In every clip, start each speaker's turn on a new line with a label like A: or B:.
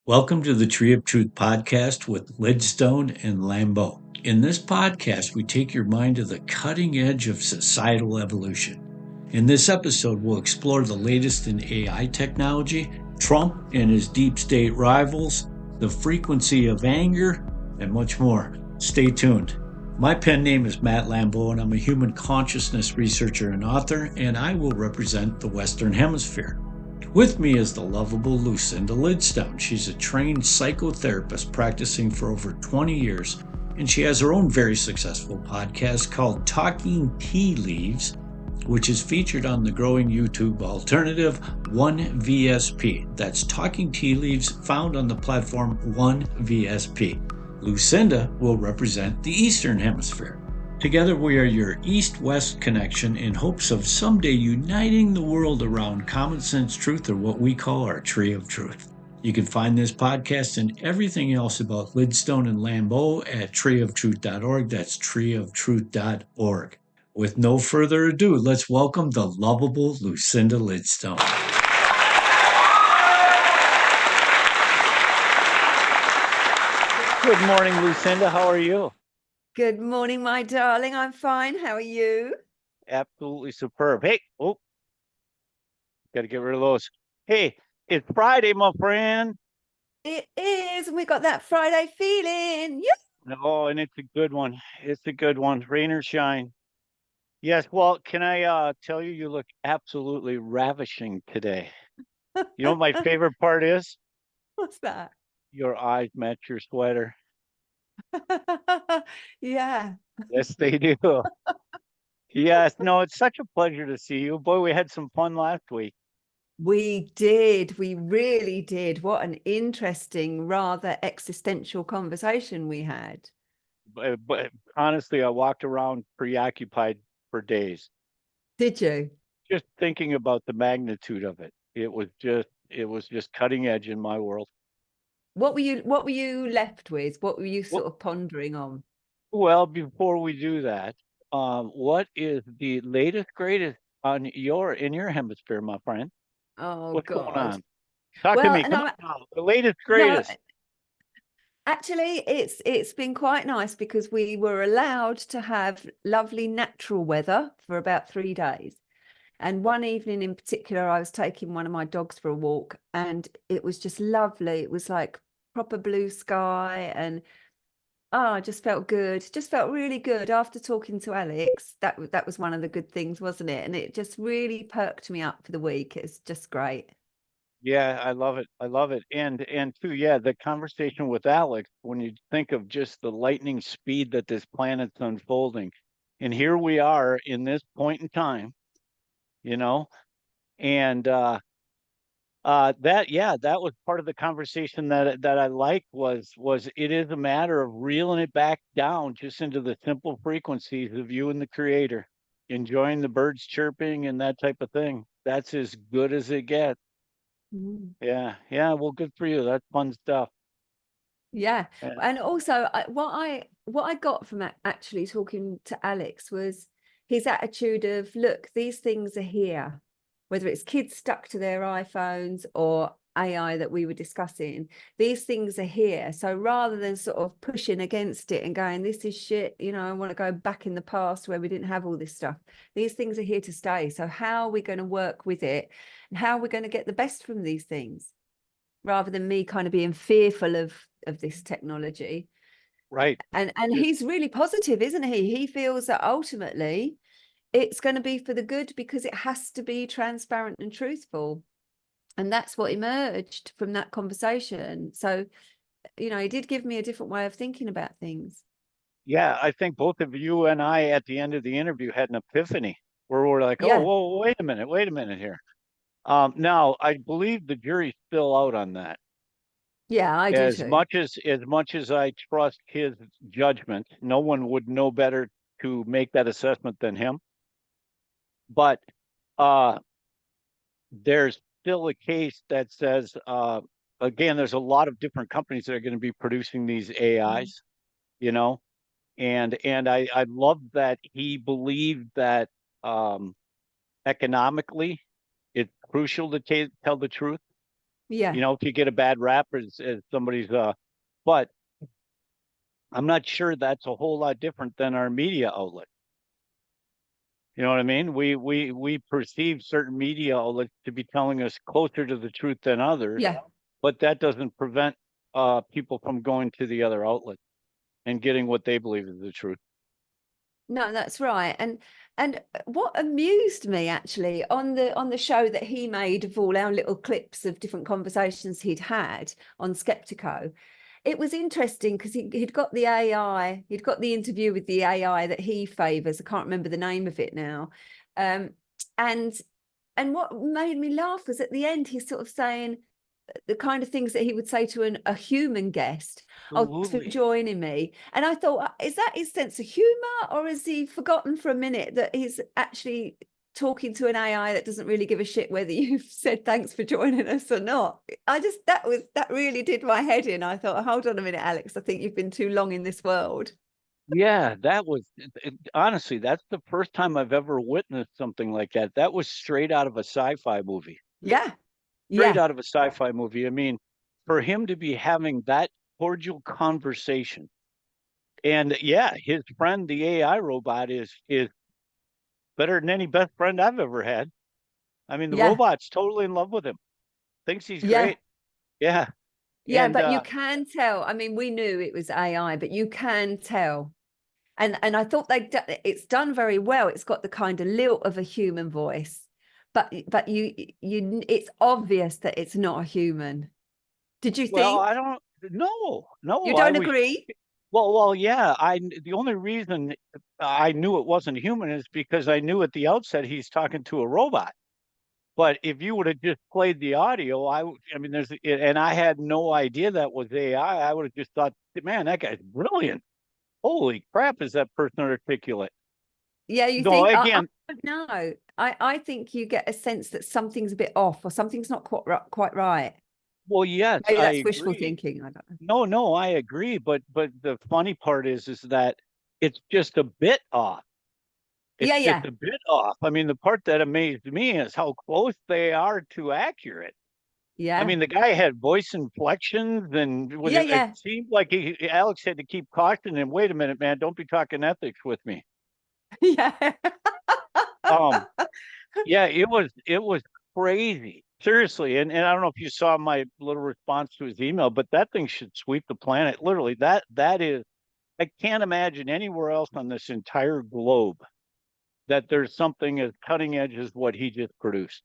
A: Welcome to the Tree of Truth podcast with Lidstone and Lambeau. In this podcast, we take your mind to the cutting edge of societal evolution. In this episode, we'll explore the latest in AI technology, Trump and his deep state rivals, the frequency of anger, and much more. Stay tuned. My pen name is Matt Lambeau, and I'm a human consciousness researcher and author, and I will represent the Western Hemisphere. With me is the lovable Lucinda Lidstone. She's a trained psychotherapist practicing for over 20 years, and she has her own very successful podcast called Talking Tea Leaves, which is featured on the growing YouTube alternative 1VSP. That's Talking Tea Leaves, found on the platform 1VSP. Lucinda will represent the Eastern Hemisphere. Together we are your East-West connection in hopes of someday uniting the world around common sense truth, or what we call our Tree of Truth. You can find this podcast and everything else about Lidstone and Lambeau at treeoftruth.org. That's treeoftruth.org. With no further ado, let's welcome the lovable Lucinda Lidstone.
B: Good morning, Lucinda. How are you?
C: Good morning, my darling. I'm fine. How are you?
B: Absolutely superb. Hey, got to get rid of those. Hey, it's Friday, my friend.
C: It is. And we got that Friday feeling. Yeah.
B: Oh, and it's a good one. It's a good one. Rain or shine. Yes. Well, can I tell you, you look absolutely ravishing today. You know what my favorite part is?
C: What's that?
B: Your eyes match your sweater.
C: Yeah.
B: Yes, they do. Yes. No, it's such a pleasure to see you. Boy, we had some fun last week.
C: We did. We really did. What an interesting, rather existential conversation we had.
B: But honestly, I walked around preoccupied for days.
C: Did you?
B: Just thinking about the magnitude of it. It was just cutting edge in my world.
C: What were you left with? What were you
B: Well,
C: sort of pondering on?
B: well, before we do that, what is the latest greatest in your hemisphere, my friend?
C: Oh
B: What's going
C: God.
B: on? Talk to
C: Well,
B: me.
C: and
B: Come on
C: I
B: now. The latest
C: no,
B: greatest.
C: actually, it's been quite nice because we were allowed to have lovely natural weather for about 3 days. And one evening in particular, I was taking one of my dogs for a walk, and it was just lovely. It was like proper blue sky, and I just felt good. Just felt really good after talking to Alex. That was one of the good things, wasn't it? And it just really perked me up for the week. It's just great.
B: Yeah, I love it. I love it. And too, yeah, the conversation with Alex, when you think of just the lightning speed that this planet's unfolding, and here we are in this point in time, you know, and that was part of the conversation that I liked was it is a matter of reeling it back down just into the simple frequencies of you and the creator, enjoying the birds chirping and that type of thing. That's as good as it gets.
C: Mm.
B: Yeah, yeah. Well, good for you. That's fun stuff.
C: Yeah.
B: Yeah.
C: And also what I got from actually talking to Alex was his attitude of, look, these things are here, whether it's kids stuck to their iPhones or AI that we were discussing, these things are here. So rather than sort of pushing against it and going, this is shit, I want to go back in the past where we didn't have all this stuff. These things are here to stay. So how are we going to work with it, and how are we going to get the best from these things, rather than me kind of being fearful of this technology.
B: Right.
C: And he's really positive, isn't he? He feels that ultimately it's going to be for the good because it has to be transparent and truthful. And that's what emerged from that conversation. So, he did give me a different way of thinking about things.
B: Yeah, I think both of you and I at the end of the interview had an epiphany where we're like, oh,
C: Yeah.
B: whoa, wait a minute here. Now I believe the jury's still out on that.
C: Yeah, I do
B: As
C: too.
B: much as I trust his judgment, no one would know better to make that assessment than him. But there's still a case that says, again, there's a lot of different companies that are going to be producing these AIs, you know, and I love that he believed that economically it's crucial to tell the truth.
C: Yeah.
B: You know, if you get a bad rap as somebody's, but I'm not sure that's a whole lot different than our media outlet. You know what I mean? We perceive certain media outlets to be telling us closer to the truth than others,
C: Yeah.
B: but that doesn't prevent people from going to the other outlet and getting what they believe is the truth.
C: No, that's right. And what amused me actually on the show that he made of all our little clips of different conversations he'd had on Skeptico, it was interesting because he'd got the AI, he'd got the interview with the AI that he favors. I can't remember the name of it now. And what made me laugh was at the end, he's sort of saying the kind of things that he would say to a human guest. Oh, thanks for joining me. And I thought, is that his sense of humor, or has he forgotten for a minute that he's actually talking to an AI that doesn't really give a shit whether you've said thanks for joining us or not? That really did my head in. I thought, hold on a minute, Alex, I think you've been too long in this world.
B: Yeah, that was honestly, that's the first time I've ever witnessed something like that. That was straight out of a sci-fi movie.
C: Yeah.
B: Straight
C: Yeah.
B: out of a sci-fi movie. I mean, for him to be having that cordial conversation, and yeah, his friend, the AI robot, is better than any best friend I've ever had. I mean, the
C: Yeah.
B: robot's totally in love with him. Thinks he's
C: Yeah.
B: great. Yeah.
C: Yeah,
B: And
C: but you can tell. I mean, we knew it was AI, but you can tell. And I thought it's done very well. It's got the kind of lilt of a human voice, but it's obvious that it's not a human. Did you
B: well, I
C: think?
B: don't no,
C: You
B: no, I
C: don't
B: was
C: agree?
B: well, yeah. The only reason I knew it wasn't human is because I knew at the outset he's talking to a robot. But if you would have just played the audio, I mean, and I had no idea that was AI. I would have just thought, man, that guy's brilliant. Holy crap, is that person articulate?
C: Yeah, you
B: No,
C: think? I
B: again,
C: don't know. I think you get a sense that something's a bit off or something's not quite right.
B: well, yes,
C: Maybe
B: I
C: that's wishful
B: agree.
C: thinking. I don't know.
B: No, I agree. But the funny part is that it's just a bit off. It's
C: Yeah,
B: just
C: yeah,
B: a bit off. I mean, the part that amazed me is how close they are to accurate. I
C: yeah,
B: mean, the guy had voice inflections, and
C: yeah,
B: it
C: yeah,
B: seemed like Alex had to keep cautioning him. Wait a minute, man! Don't be talking ethics with me.
C: yeah.
B: Um, yeah, it was crazy, seriously. And I don't know if you saw my little response to his email, but that thing should sweep the planet. Literally, that is. I can't imagine anywhere else on this entire globe that there's something as cutting edge as what he just produced.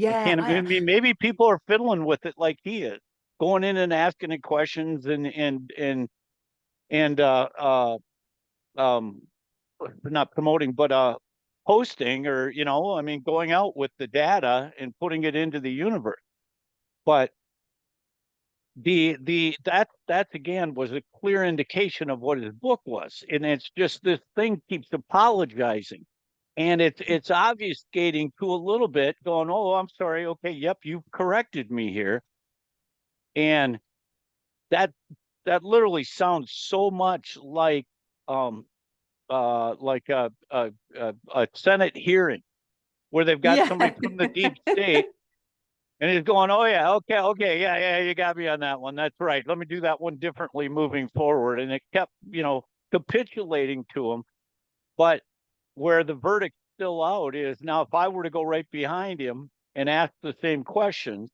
B: I
C: Yeah,
B: can't. I mean, maybe people are fiddling with it like he is, going in and asking it questions and um not promoting, but posting, or I mean, going out with the data and putting it into the universe. But that again was a clear indication of what his book was, and it's just this thing keeps apologizing, and it's obfuscating to a little bit, going, oh, I'm sorry, okay, yep, you've corrected me here. And that that literally sounds so much um like a Senate hearing where they've got
C: yeah.
B: somebody from the deep state, and he's going, oh yeah, okay, yeah, you got me on that one, that's right, let me do that one differently moving forward. And it kept capitulating to him. But where the verdict's still out is, now if I were to go right behind him and ask the same questions,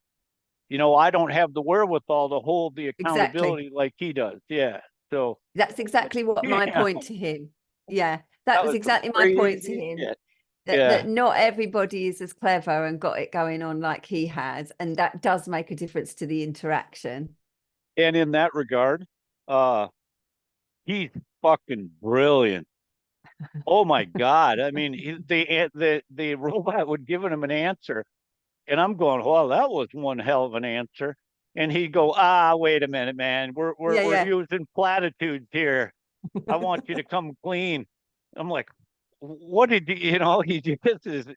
B: I don't have the wherewithal to hold the
C: Exactly.
B: accountability like he does. Yeah. So,
C: That's exactly what my
B: yeah,
C: point to him. Yeah, that
B: that
C: was
B: was some
C: exactly my point to
B: crazy
C: him.
B: shit.
C: That
B: Yeah.
C: not everybody is as clever and got it going on like he has, and that does make a difference to the interaction.
B: And in that regard, uh, he's fucking brilliant. Oh my God. I mean, the robot would giving him an answer, and I'm going, well, that was one hell of an answer. And he'd go, wait a minute, man. We're we're
C: Yeah,
B: we're
C: yeah.
B: using platitudes here. I want you to come clean. I'm like, what did he just is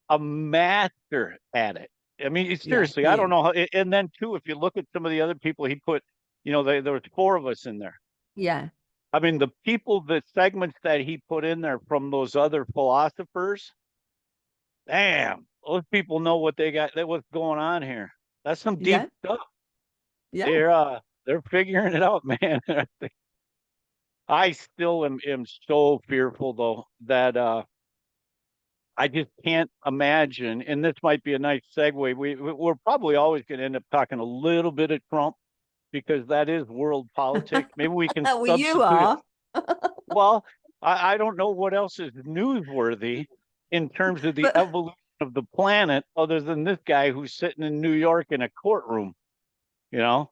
B: a master at it. I mean,
C: Yeah,
B: seriously, I
C: he
B: don't
C: is.
B: know how. And then too, if you look at some of the other people he put, there was four of us in there.
C: Yeah,
B: I mean, the segments that he put in there from those other philosophers, damn, those people know what they got, what's going on here. That's some deep
C: Yeah.
B: stuff.
C: Yeah.
B: They're figuring it out, man. I still am so fearful though that I just can't imagine, and this might be a nice segue. We're probably always going to end up talking a little bit of Trump because that is world politics. Maybe we can
C: Well, you
B: substitute it.
C: are.
B: Well, I don't know what else is newsworthy in terms of the
C: But
B: evolution of the planet other than this guy who's sitting in New York in a courtroom, you know?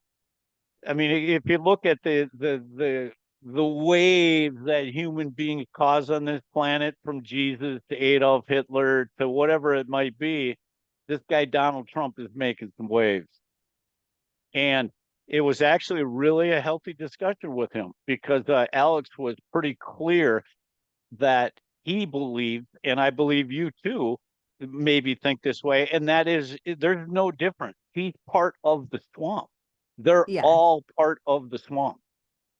B: I mean, if you look at the wave that human beings cause on this planet, from Jesus to Adolf Hitler to whatever it might be, this guy Donald Trump is making some waves. And it was actually really a healthy discussion with him because Alex was pretty clear that he believed, and I believe you too, maybe think this way, and that is there's no difference. He's part of the swamp. They're
C: yeah,
B: all part of the swamp.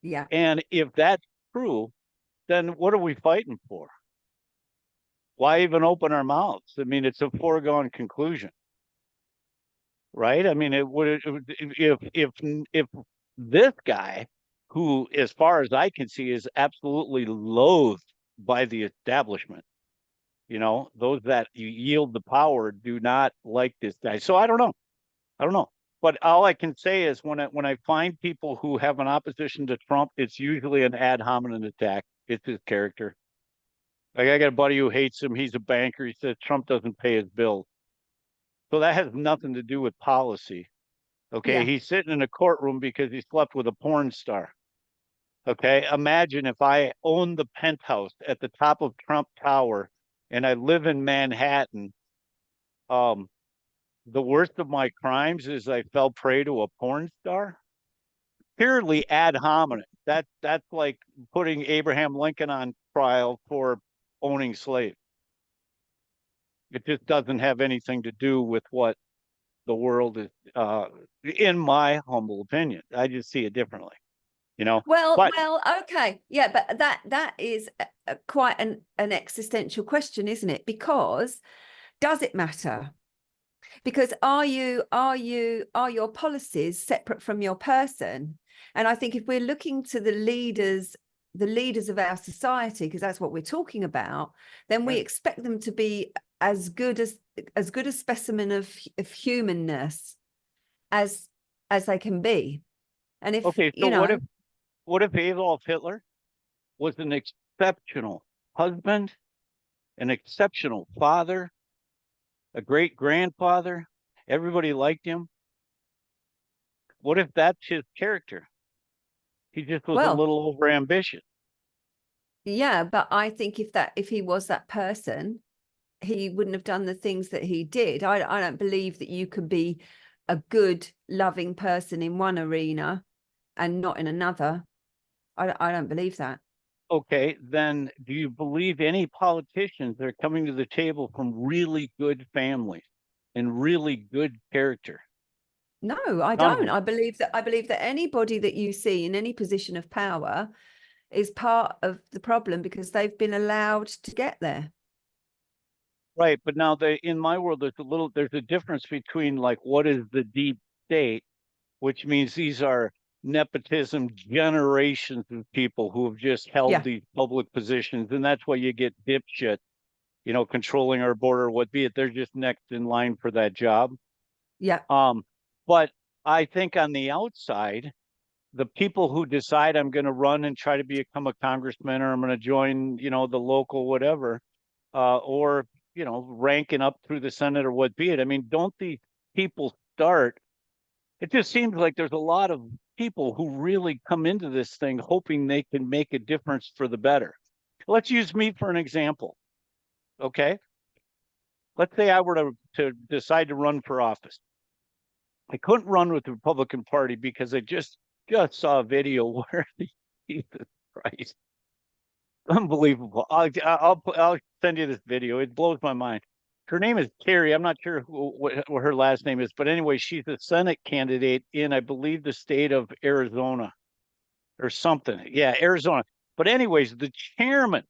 C: yeah.
B: And if that's true, then what are we fighting for? Why even open our mouths? I mean, it's a foregone conclusion, right? I mean, it would if this guy, who, as far as I can see, is absolutely loathed by the establishment, those that you yield the power do not like this guy. So I don't know. I don't know. But all I can say is when I find people who have an opposition to Trump, it's usually an ad hominem attack. It's his character. Like, I got a buddy who hates him. He's a banker. He says Trump doesn't pay his bills. So that has nothing to do with policy. Okay.
C: Yeah.
B: He's sitting in a courtroom because he slept with a porn star. Okay. Imagine if I owned the penthouse at the top of Trump Tower and I live in Manhattan. Um, the worst of my crimes is I fell prey to a porn star. Purely ad hominem. That's like putting Abraham Lincoln on trial for owning slaves. It just doesn't have anything to do with what the world is, in my humble opinion. I just see it differently, you know. But
C: Well, okay. Yeah, but that is quite an existential question, isn't it? Because does it matter? Because are your policies separate from your person? And I think if we're looking to the leaders of our society, because that's what we're talking about, then we expect them to be as good a specimen of humanness as they can be. And if
B: okay, so what if Adolf Hitler was an exceptional husband, an exceptional father, a great grandfather? Everybody liked him. What if that's his character? He just was a
C: well,
B: little over ambitious.
C: yeah, but I think if he was that person, he wouldn't have done the things that he did. I don't believe that you can be a good, loving person in one arena and not in another. I don't believe that.
B: Okay, then do you believe any politicians that are coming to the table from really good families and really good character?
C: No, I
B: None of
C: don't.
B: them.
C: I believe that anybody that you see in any position of power is part of the problem because they've been allowed to get there.
B: Right, but now in my world there's a difference between, like, what is the deep state, which means these are nepotism generations of people who have just held
C: Yeah,
B: these public positions, and that's why you get dipshit, controlling our border, what be it, they're just next in line for that job.
C: yeah,
B: Um, but I think on the outside, the people who decide I'm going to run and try to become a congressman, or I'm going to join, the local whatever, or, ranking up through the Senate or what be it. I mean, don't these people start? It just seems like there's a lot of people who really come into this thing hoping they can make a difference for the better. Let's use me for an example. Okay. Let's say I were to decide to run for office. I couldn't run with the Republican Party because I just saw a video where, Jesus Christ, unbelievable. I'll send you this video. It blows my mind. Her name is Carrie. I'm not sure what her last name is, but anyway, she's a Senate candidate in, I believe, the state of Arizona or something. Yeah, Arizona. But anyways, the chairman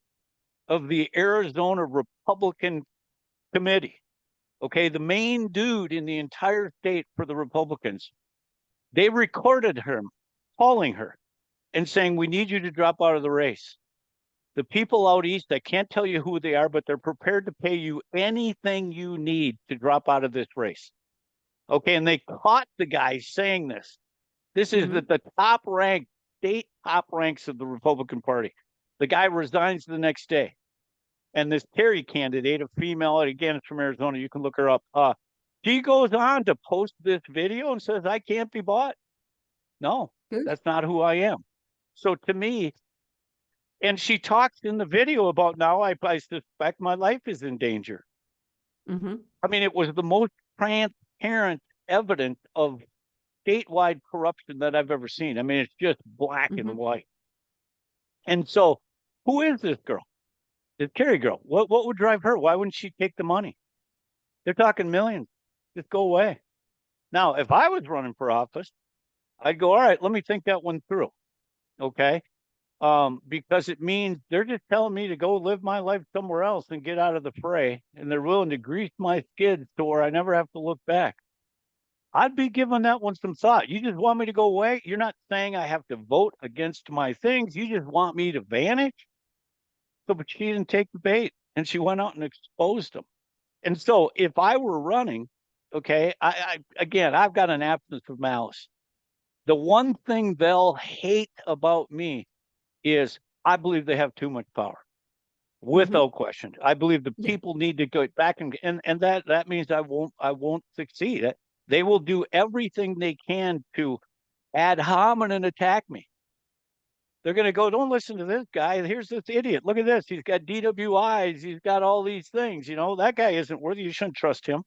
B: of the Arizona Republican Committee, Okay, the main dude in the entire state for the Republicans, they recorded him calling her and saying, we need you to drop out of the race. The people out east, I can't tell you who they are, but they're prepared to pay you anything you need to drop out of this race. Okay, and they caught the guy saying this. This is the top rank, state top ranks of the Republican Party. The guy resigns the next day. And this Terry candidate, a female, again, it's from Arizona, you can look her up. She goes on to post this video and says, I can't be bought. No,
C: Good.
B: that's not who I am. So to me, and she talks in the video about now I suspect my life is in danger. I mean, it was the most transparent evidence of statewide corruption that I've ever seen. I mean, it's just black and white. And so who is this girl? This Kerry girl? What would drive her? Why wouldn't she take the money? They're talking millions. Just go away. Now, if I was running for office, I'd go, all right, let me think that one through. Okay. Because it means they're just telling me to go live my life somewhere else and get out of the fray. And they're willing to grease my skids to where I never have to look back. I'd be giving that one some thought. You just want me to go away? You're not saying I have to vote against my things. You just want me to vanish? So, but she didn't take the bait, and she went out and exposed them. And so if I were running, okay, I've got an absence of malice. The one thing they'll hate about me is I believe they have too much power. Without question. I believe the people need to go back and that means I won't succeed. They will do everything they can to ad hominem attack me. They're going to go, don't listen to this guy. Here's this idiot. Look at this. He's got DWIs. He's got all these things. You know, that guy isn't worthy. You shouldn't trust him.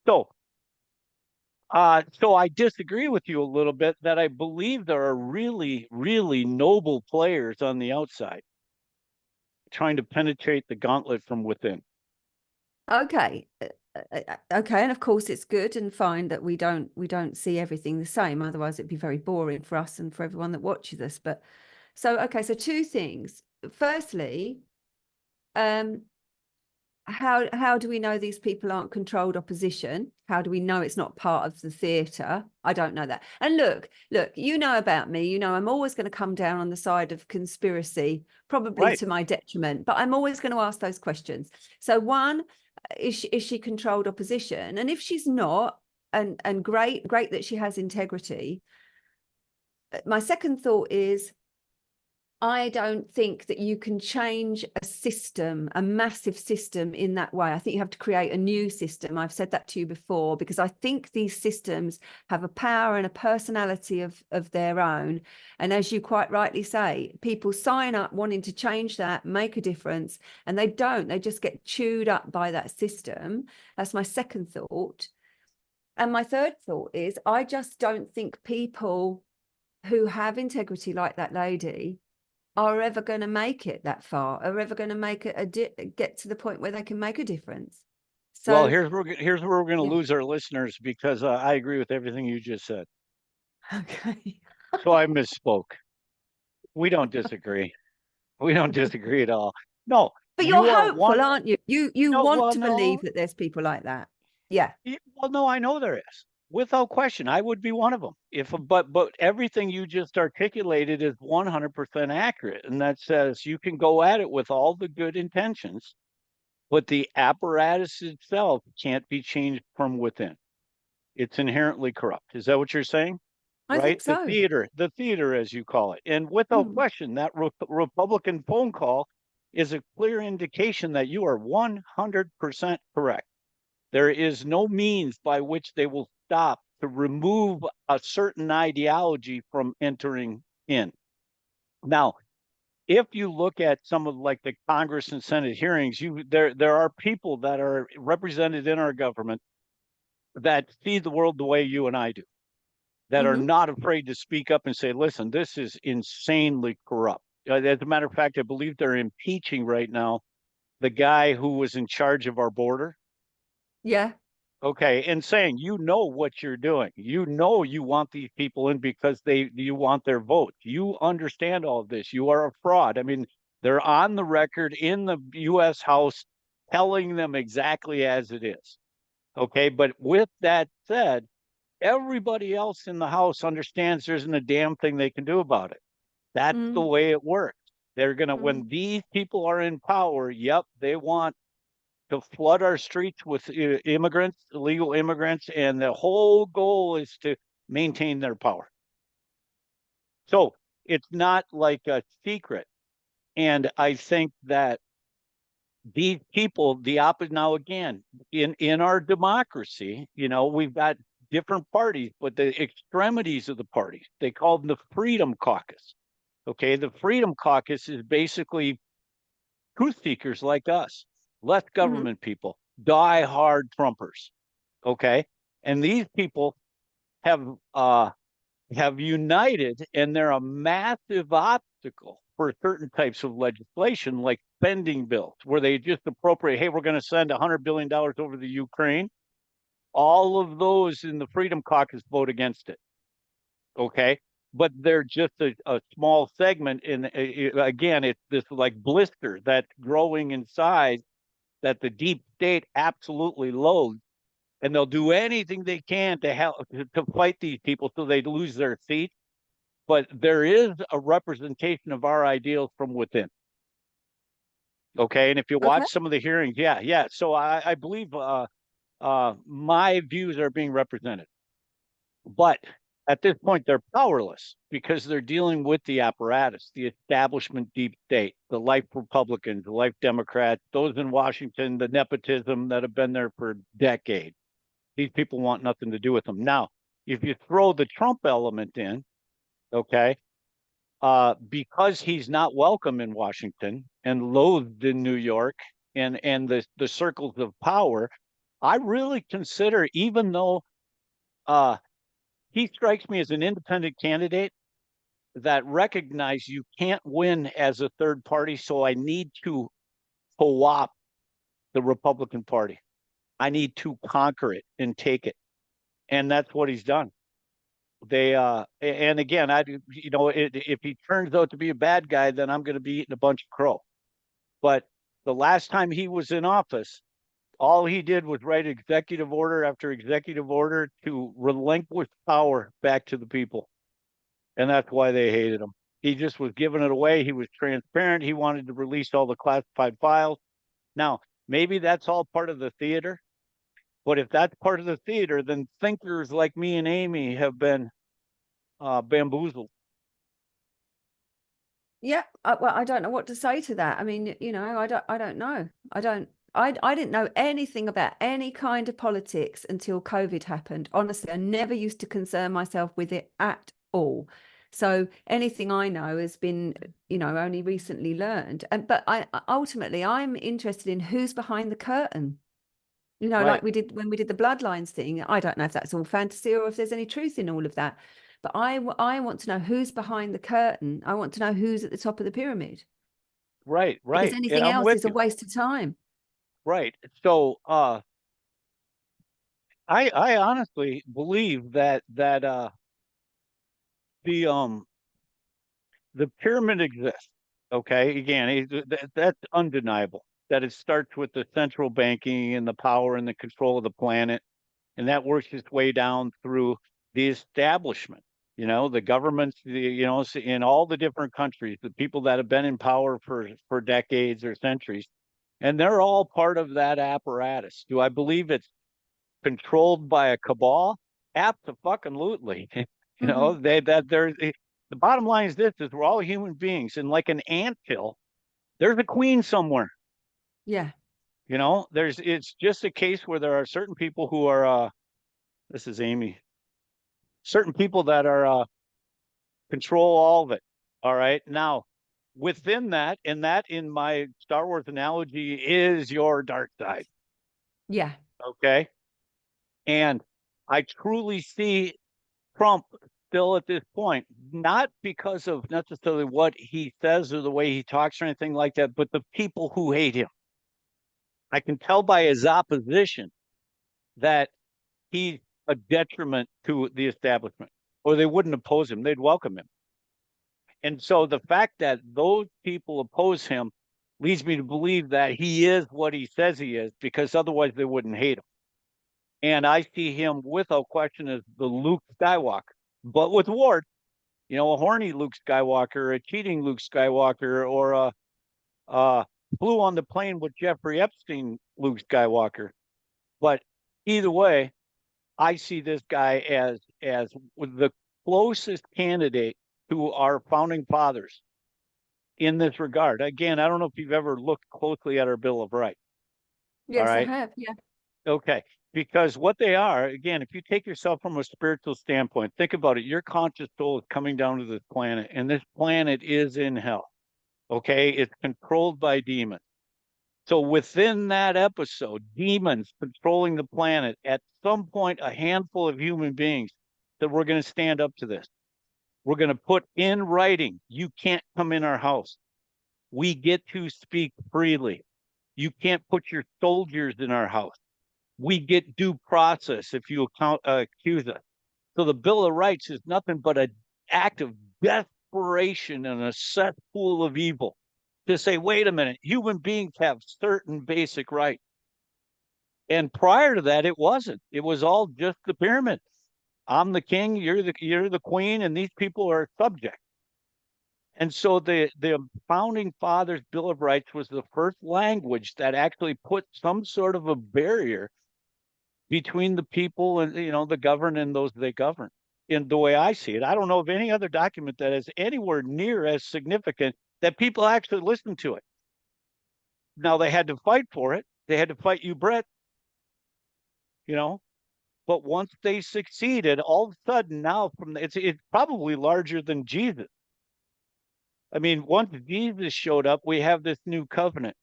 B: So I disagree with you a little bit that I believe there are really, really noble players on the outside trying to penetrate the gauntlet from within.
C: Okay. Okay, and of course it's good and fine that we don't see everything the same, otherwise it'd be very boring for us and for everyone that watches us. But so two things. Firstly, how do we know these people aren't controlled opposition? How do we know it's not part of the theatre? I don't know that. And look, you know about me, you know I'm always going to come down on the side of conspiracy, probably to my detriment, but I'm always going to ask those questions. So one, is she controlled opposition? And if she's not, and great that she has integrity. My second thought is, I don't think that you can change a system, a massive system, in that way. I think you have to create a new system. I've said that to you before, because I think these systems have a power and a personality of their own. And as you quite rightly say, people sign up wanting to change that, make a difference, and they don't. They just get chewed up by that system. That's my second thought. And my third thought is, I just don't think people who have integrity like that lady are ever going to make it that far, are ever going to make it get to the point where they can make a difference. So,
B: well, here's where we're going to lose our listeners, because I agree with everything you just said.
C: Okay.
B: So I misspoke. We don't disagree. We don't disagree at all. No.
C: But you're hopeful, aren't you? You want to believe that there's people like that. Yeah.
B: Well, no, I know there is. Without question, I would be one of them. But everything you just articulated is 100% accurate, and that says you can go at it with all the good intentions, but the apparatus itself can't be changed from within. It's inherently corrupt. Is that what you're saying?
C: I think so.
B: The theater, as you call it, and without question, that Republican phone call is a clear indication that you are 100% correct. There is no means by which they will stop to remove a certain ideology from entering in. Now, if you look at some of like the Congress and Senate hearings, there are people that are represented in our government that see the world the way you and I do, that are not afraid to speak up and say, listen, this is insanely corrupt. As a matter of fact, I believe they're impeaching right now the guy who was in charge of our border.
C: Yeah.
B: Okay, and saying, you know what you're doing. You know you want these people in because you want their vote. You understand all of this. You are a fraud. I mean, they're on the record in the U.S. House telling them exactly as it is. Okay. But with that said, everybody else in the house understands there isn't a damn thing they can do about it. That's the
C: Mm,
B: way it works. They're going to,
C: mm,
B: when these people are in power, yep, they want to flood our streets with immigrants, illegal immigrants, and the whole goal is to maintain their power. So it's not like a secret. And I think that these people, the opposite, now again, in our democracy, we've got different parties, but the extremities of the parties, they call them the Freedom Caucus. Okay, the Freedom Caucus is basically truth seekers like us, less
C: mm-hmm.
B: government people, die hard Trumpers. Okay, and these people have united, and they're a massive obstacle for certain types of legislation, like spending bills, where they just appropriate, hey, we're going to send $100 billion over the Ukraine. All of those in the Freedom Caucus vote against it. Okay. But they're just a small segment. And again, it's this like blister that's growing inside that the deep state absolutely loathes. And they'll do anything they can to help to fight these people so they lose their seats. But there is a representation of our ideals from within. Okay. And if you
C: Okay.
B: watch some of the hearings, yeah. So I believe my views are being represented. But at this point, they're powerless because they're dealing with the apparatus, the establishment deep state, the life Republicans, the life Democrats, those in Washington, the nepotism that have been there for decades. These people want nothing to do with them. Now, if you throw the Trump element in, okay, because he's not welcome in Washington and loathed in New York and the circles of power, I really consider, even though he strikes me as an independent candidate that recognize you can't win as a third party, so I need to co-opt the Republican Party. I need to conquer it and take it, and that's what he's done. And again, if he turns out to be a bad guy, then I'm going to be eating a bunch of crow. But the last time he was in office, all he did was write executive order after executive order to relinquish power back to the people. And that's why they hated him. He just was giving it away. He was transparent. He wanted to release all the classified files. Now, maybe that's all part of the theater. But if that's part of the theater, then thinkers like me and Amy have been bamboozled.
C: Yeah, well, I don't know what to say to that. I mean, I don't know. I didn't know anything about any kind of politics until COVID happened. Honestly, I never used to concern myself with it at all. So anything I know has been, only recently learned. But ultimately, I'm interested in who's behind the curtain. Like
B: Right.
C: we did when we did the bloodlines thing. I don't know if that's all fantasy or if there's any truth in all of that. But I want to know who's behind the curtain. I want to know who's at the top of the pyramid.
B: Right.
C: Because
B: And
C: anything
B: I'm
C: else
B: with
C: is a
B: you.
C: waste of time.
B: Right. So I honestly believe that the the pyramid exists. Okay, again, that's undeniable. That it starts with the central banking and the power and the control of the planet, and that works its way down through the establishment. The governments, in all the different countries, the people that have been in power for decades or centuries, and they're all part of that apparatus. Do I believe it's controlled by a cabal? Absolutely.
C: Mm-hmm.
B: The bottom line is this: is we're all human beings, and like an anthill, there's a queen somewhere.
C: Yeah.
B: It's just a case where there are certain people who are this is Amy, certain people that are control all of it. All right. Now, within that, and that in my Star Wars analogy is your dark side.
C: Yeah.
B: Okay. And I truly see Trump still at this point, not because of necessarily what he says or the way he talks or anything like that, but the people who hate him. I can tell by his opposition that he's a detriment to the establishment, or they wouldn't oppose him, they'd welcome him. And so the fact that those people oppose him leads me to believe that he is what he says he is, because otherwise they wouldn't hate him. And I see him without question as the Luke Skywalker, but with warts. You know, a horny Luke Skywalker, a cheating Luke Skywalker, or a flew on the plane with Jeffrey Epstein Luke Skywalker. But either way, I see this guy as the closest candidate to our founding fathers in this regard. Again, I don't know if you've ever looked closely at our Bill of Rights.
C: Yes,
B: All
C: I
B: right.
C: have. Yeah.
B: Okay. Because what they are, again, if you take yourself from a spiritual standpoint, think about it. Your conscious soul is coming down to this planet, and this planet is in hell. Okay. It's controlled by demons. So within that episode, demons controlling the planet, at some point, a handful of human beings that we're going to stand up to this. We're going to put in writing, you can't come in our house. We get to speak freely. You can't put your soldiers in our house. We get due process if you accuse us. So the Bill of Rights is nothing but an act of desperation and a cesspool of evil to say, wait a minute, human beings have certain basic rights. And prior to that, it wasn't. It was all just the pyramid. I'm the king, you're the queen, and these people are subject. And so the founding fathers' Bill of Rights was the first language that actually put some sort of a barrier between the people and, you know, the governed and those they govern. In the way I see it, I don't know of any other document that is anywhere near as significant that people actually listen to it. Now they had to fight for it. They had to fight you, Brett. You know, but once they succeeded, all of a sudden now it's probably larger than Jesus. I mean, once Jesus showed up, we have this new covenant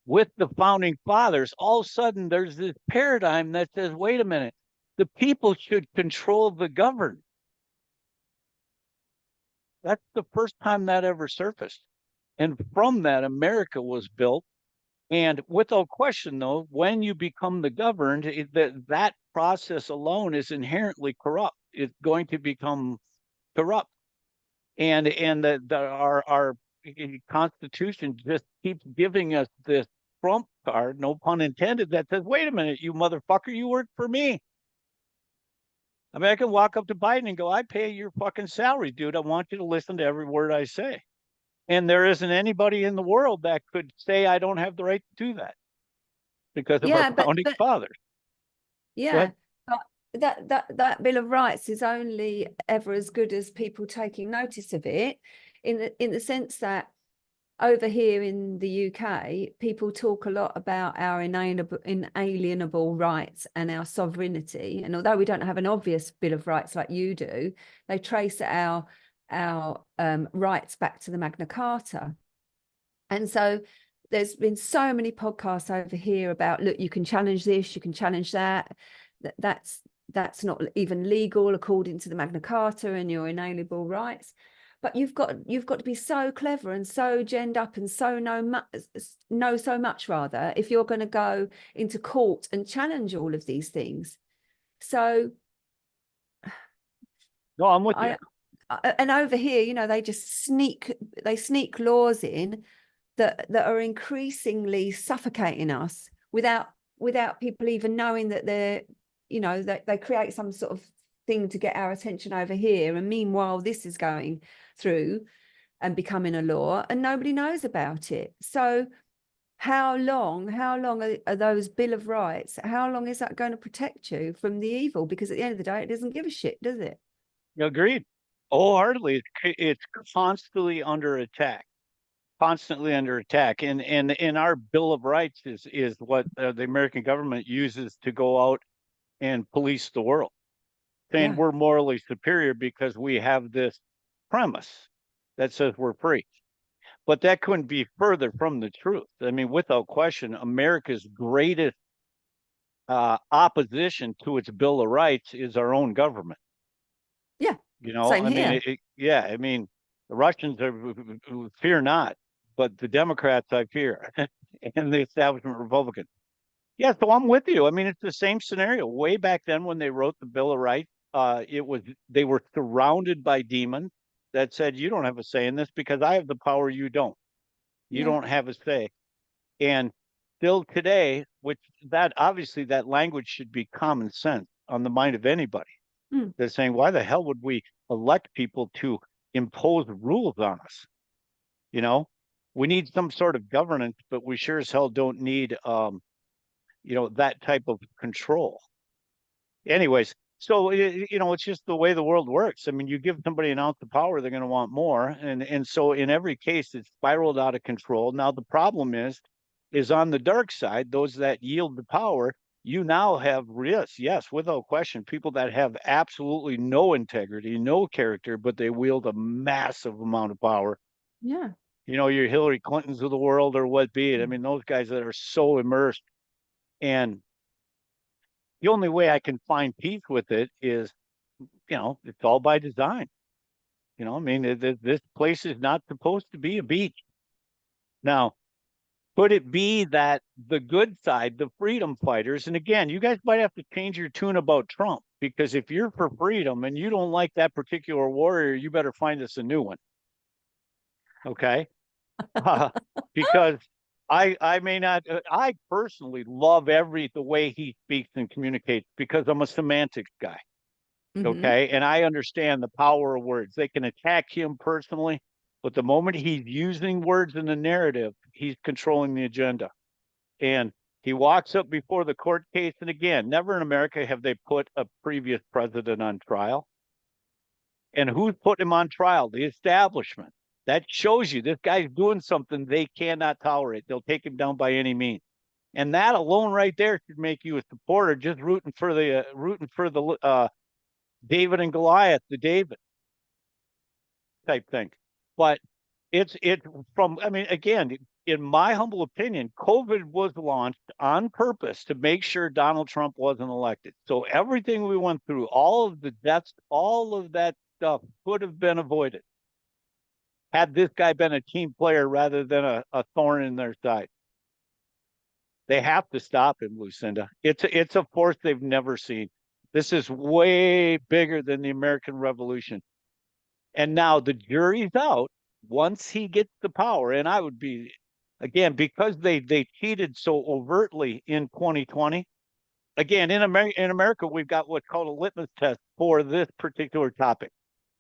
B: with the founding fathers. All of a sudden, there's this paradigm that says, wait a minute, the people should control the governed. That's the first time that ever surfaced. And from that, America was built. And without question, though, when you become the governed, that process alone is inherently corrupt. It's going to become corrupt. And our Constitution just keeps giving us this trump card, no pun intended, that says, wait a minute, you motherfucker, you work for me. I mean, I can walk up to Biden and go, I pay your fucking salary, dude. I want you to listen to every word I say. And there isn't anybody in the world that could say I don't have the right to do that because of our founding fathers.
C: Yeah, but that Bill of Rights is only ever as good as people taking notice of it, in the sense that over here in the UK, people talk a lot about our inalienable rights and our sovereignty. And although we don't have an obvious Bill of Rights like you do, they trace our rights back to the Magna Carta. And so there's been so many podcasts over here about, look, you can challenge this, you can challenge that. That's not even legal according to the Magna Carta and your inalienable rights. But you've got to be so clever and so genned up and so know so much rather if you're going to go into court and challenge all of these things. So
B: no, I'm with you.
C: And over here, you know, they sneak laws in that are increasingly suffocating us without people even knowing that they're, you know, that they create some sort of thing to get our attention over here, and meanwhile this is going through and becoming a law and nobody knows about it. So how long are those Bill of Rights, how long is that going to protect you from the evil? Because at the end of the day, it doesn't give a shit, does it?
B: Agreed. Wholeheartedly. It's constantly under attack. And in our Bill of Rights is what the American government uses to go out and police the world, saying we're morally superior because we have this premise that says we're free. But that couldn't be further from the truth. I mean, without question, America's greatest opposition to its Bill of Rights is our own government.
C: Yeah.
B: You know,
C: same
B: I
C: here.
B: mean, I mean, the Russians fear not, but the Democrats I fear, and the establishment Republicans. Yeah, so I'm with you. I mean, it's the same scenario. Way back then when they wrote the Bill of Rights, they were surrounded by demons that said, you don't have a say in this because I have the power you don't. You don't have a say. And still today, which that obviously that language should be common sense on the mind of anybody. They're saying, why the hell would we elect people to impose rules on us? You know, we need some sort of governance, but we sure as hell don't need, that type of control. Anyways, so it's just the way the world works. I mean, you give somebody an ounce of power, they're going to want more, and so in every case, it's spiraled out of control. Now the problem is on the dark side, those that yield the power. You now have risks, yes, without question, people that have absolutely no integrity, no character, but they wield a massive amount of power.
C: Yeah.
B: Your Hillary Clintons of the world or what be it. I mean, those guys that are so immersed. And the only way I can find peace with it is, it's all by design. I mean, this place is not supposed to be a beach. Now, could it be that the good side, the freedom fighters, and again, you guys might have to change your tune about Trump, because if you're for freedom and you don't like that particular warrior, you better find us a new one. Okay? Because I may not, I personally love the way he speaks and communicates, because I'm a semantics guy. Okay. And I understand the power of words. They can attack him personally, but the moment he's using words in the narrative, he's controlling the agenda. And he walks up before the court case. And again, never in America have they put a previous president on trial. And who's put him on trial? The establishment. That shows you this guy's doing something they cannot tolerate. They'll take him down by any means. And that alone right there should make you a supporter, just rooting for the David and Goliath, the David type thing. But it's from, I mean, again, in my humble opinion, COVID was launched on purpose to make sure Donald Trump wasn't elected. So everything we went through, all of the deaths, all of that stuff could have been avoided had this guy been a team player rather than a thorn in their side. They have to stop him, Lucinda. It's a force they've never seen. This is way bigger than the American Revolution. And now the jury's out once he gets the power. And I would be, again, because they cheated so overtly in 2020. Again, in America, we've got what's called a litmus test for this particular topic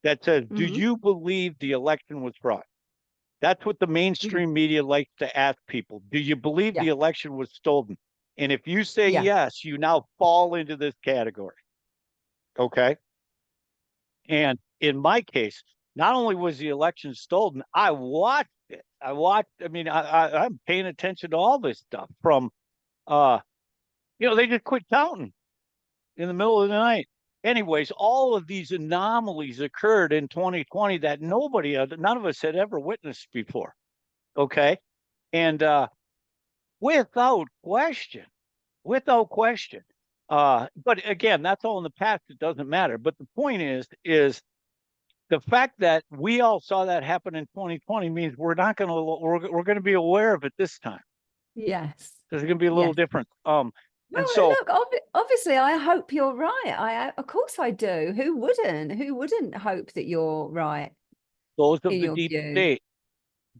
B: that says, do you believe the election was fraud? That's what the mainstream media likes to ask people. Do you believe the election was stolen? And if you say yes, you now fall into this category. Okay. And in my case, not only was the election stolen, I watched it. I'm paying attention to all this stuff from, they just quit counting in the middle of the night. Anyways, all of these anomalies occurred in 2020 that none of us had ever witnessed before. Okay. And without question. But again, that's all in the past. It doesn't matter. But the point is the fact that we all saw that happen in 2020 means we're going to be aware of it this time.
C: Yes.
B: There's going to be a little different.
C: And so, look, obviously, I hope you're right. Of course I do. Who wouldn't? Who wouldn't hope that you're right?
B: Those of the deep state.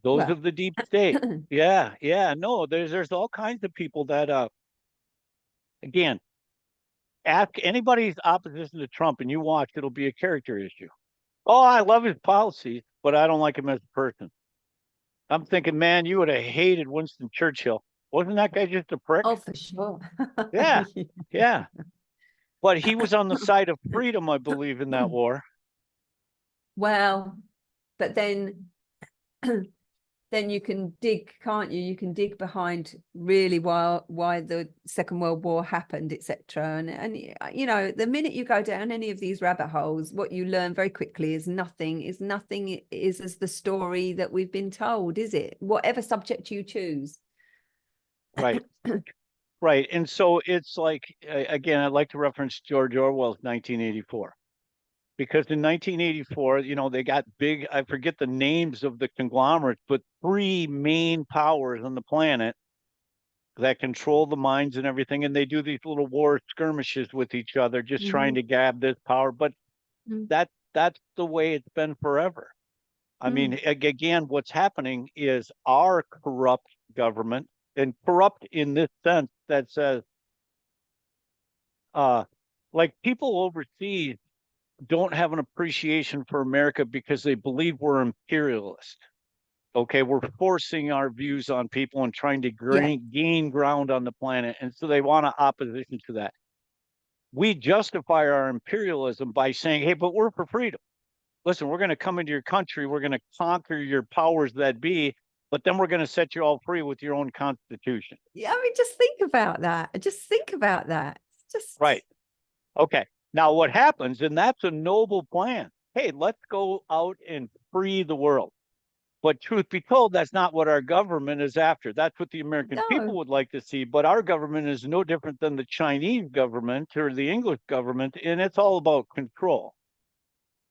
B: Those of the deep state. Yeah. No, there's all kinds of people that, again, ask anybody's opposition to Trump and you watch, it'll be a character issue. Oh, I love his policies, but I don't like him as a person. I'm thinking, man, you would have hated Winston Churchill. Wasn't that guy just a prick?
C: Oh, for sure.
B: Yeah. But he was on the side of freedom, I believe, in that war.
C: Well, but then you can dig, can't you? You can dig behind really why the Second World War happened, etc. And the minute you go down any of these rabbit holes, what you learn very quickly is nothing is as the story that we've been told, is it? Whatever subject you choose.
B: Right. Right. And so it's like, again, I'd like to reference George Orwell's 1984. Because in 1984, they got big, I forget the names of the conglomerates, but 3 main powers on the planet that control the minds and everything. And they do these little war skirmishes with each other, just trying to grab this power. But that's the way it's been forever. I mean, again, what's happening is our corrupt government and corrupt in this sense that says, like people overseas don't have an appreciation for America because they believe we're imperialist. Okay, we're forcing our views on people and trying to gain ground on the planet, and so they want an opposition to that. We justify our imperialism by saying, hey, but we're for freedom. Listen, we're going to come into your country, we're going to conquer your powers that be, but then we're going to set you all free with your own constitution.
C: Yeah, I mean, just think about that. Just think about that. Just
B: right. Okay. Now what happens, and that's a noble plan. Hey, let's go out and free the world. But truth be told, that's not what our government is after. That's what the American people would like to see. But our government is no different than the Chinese government or the English government, and it's all about control.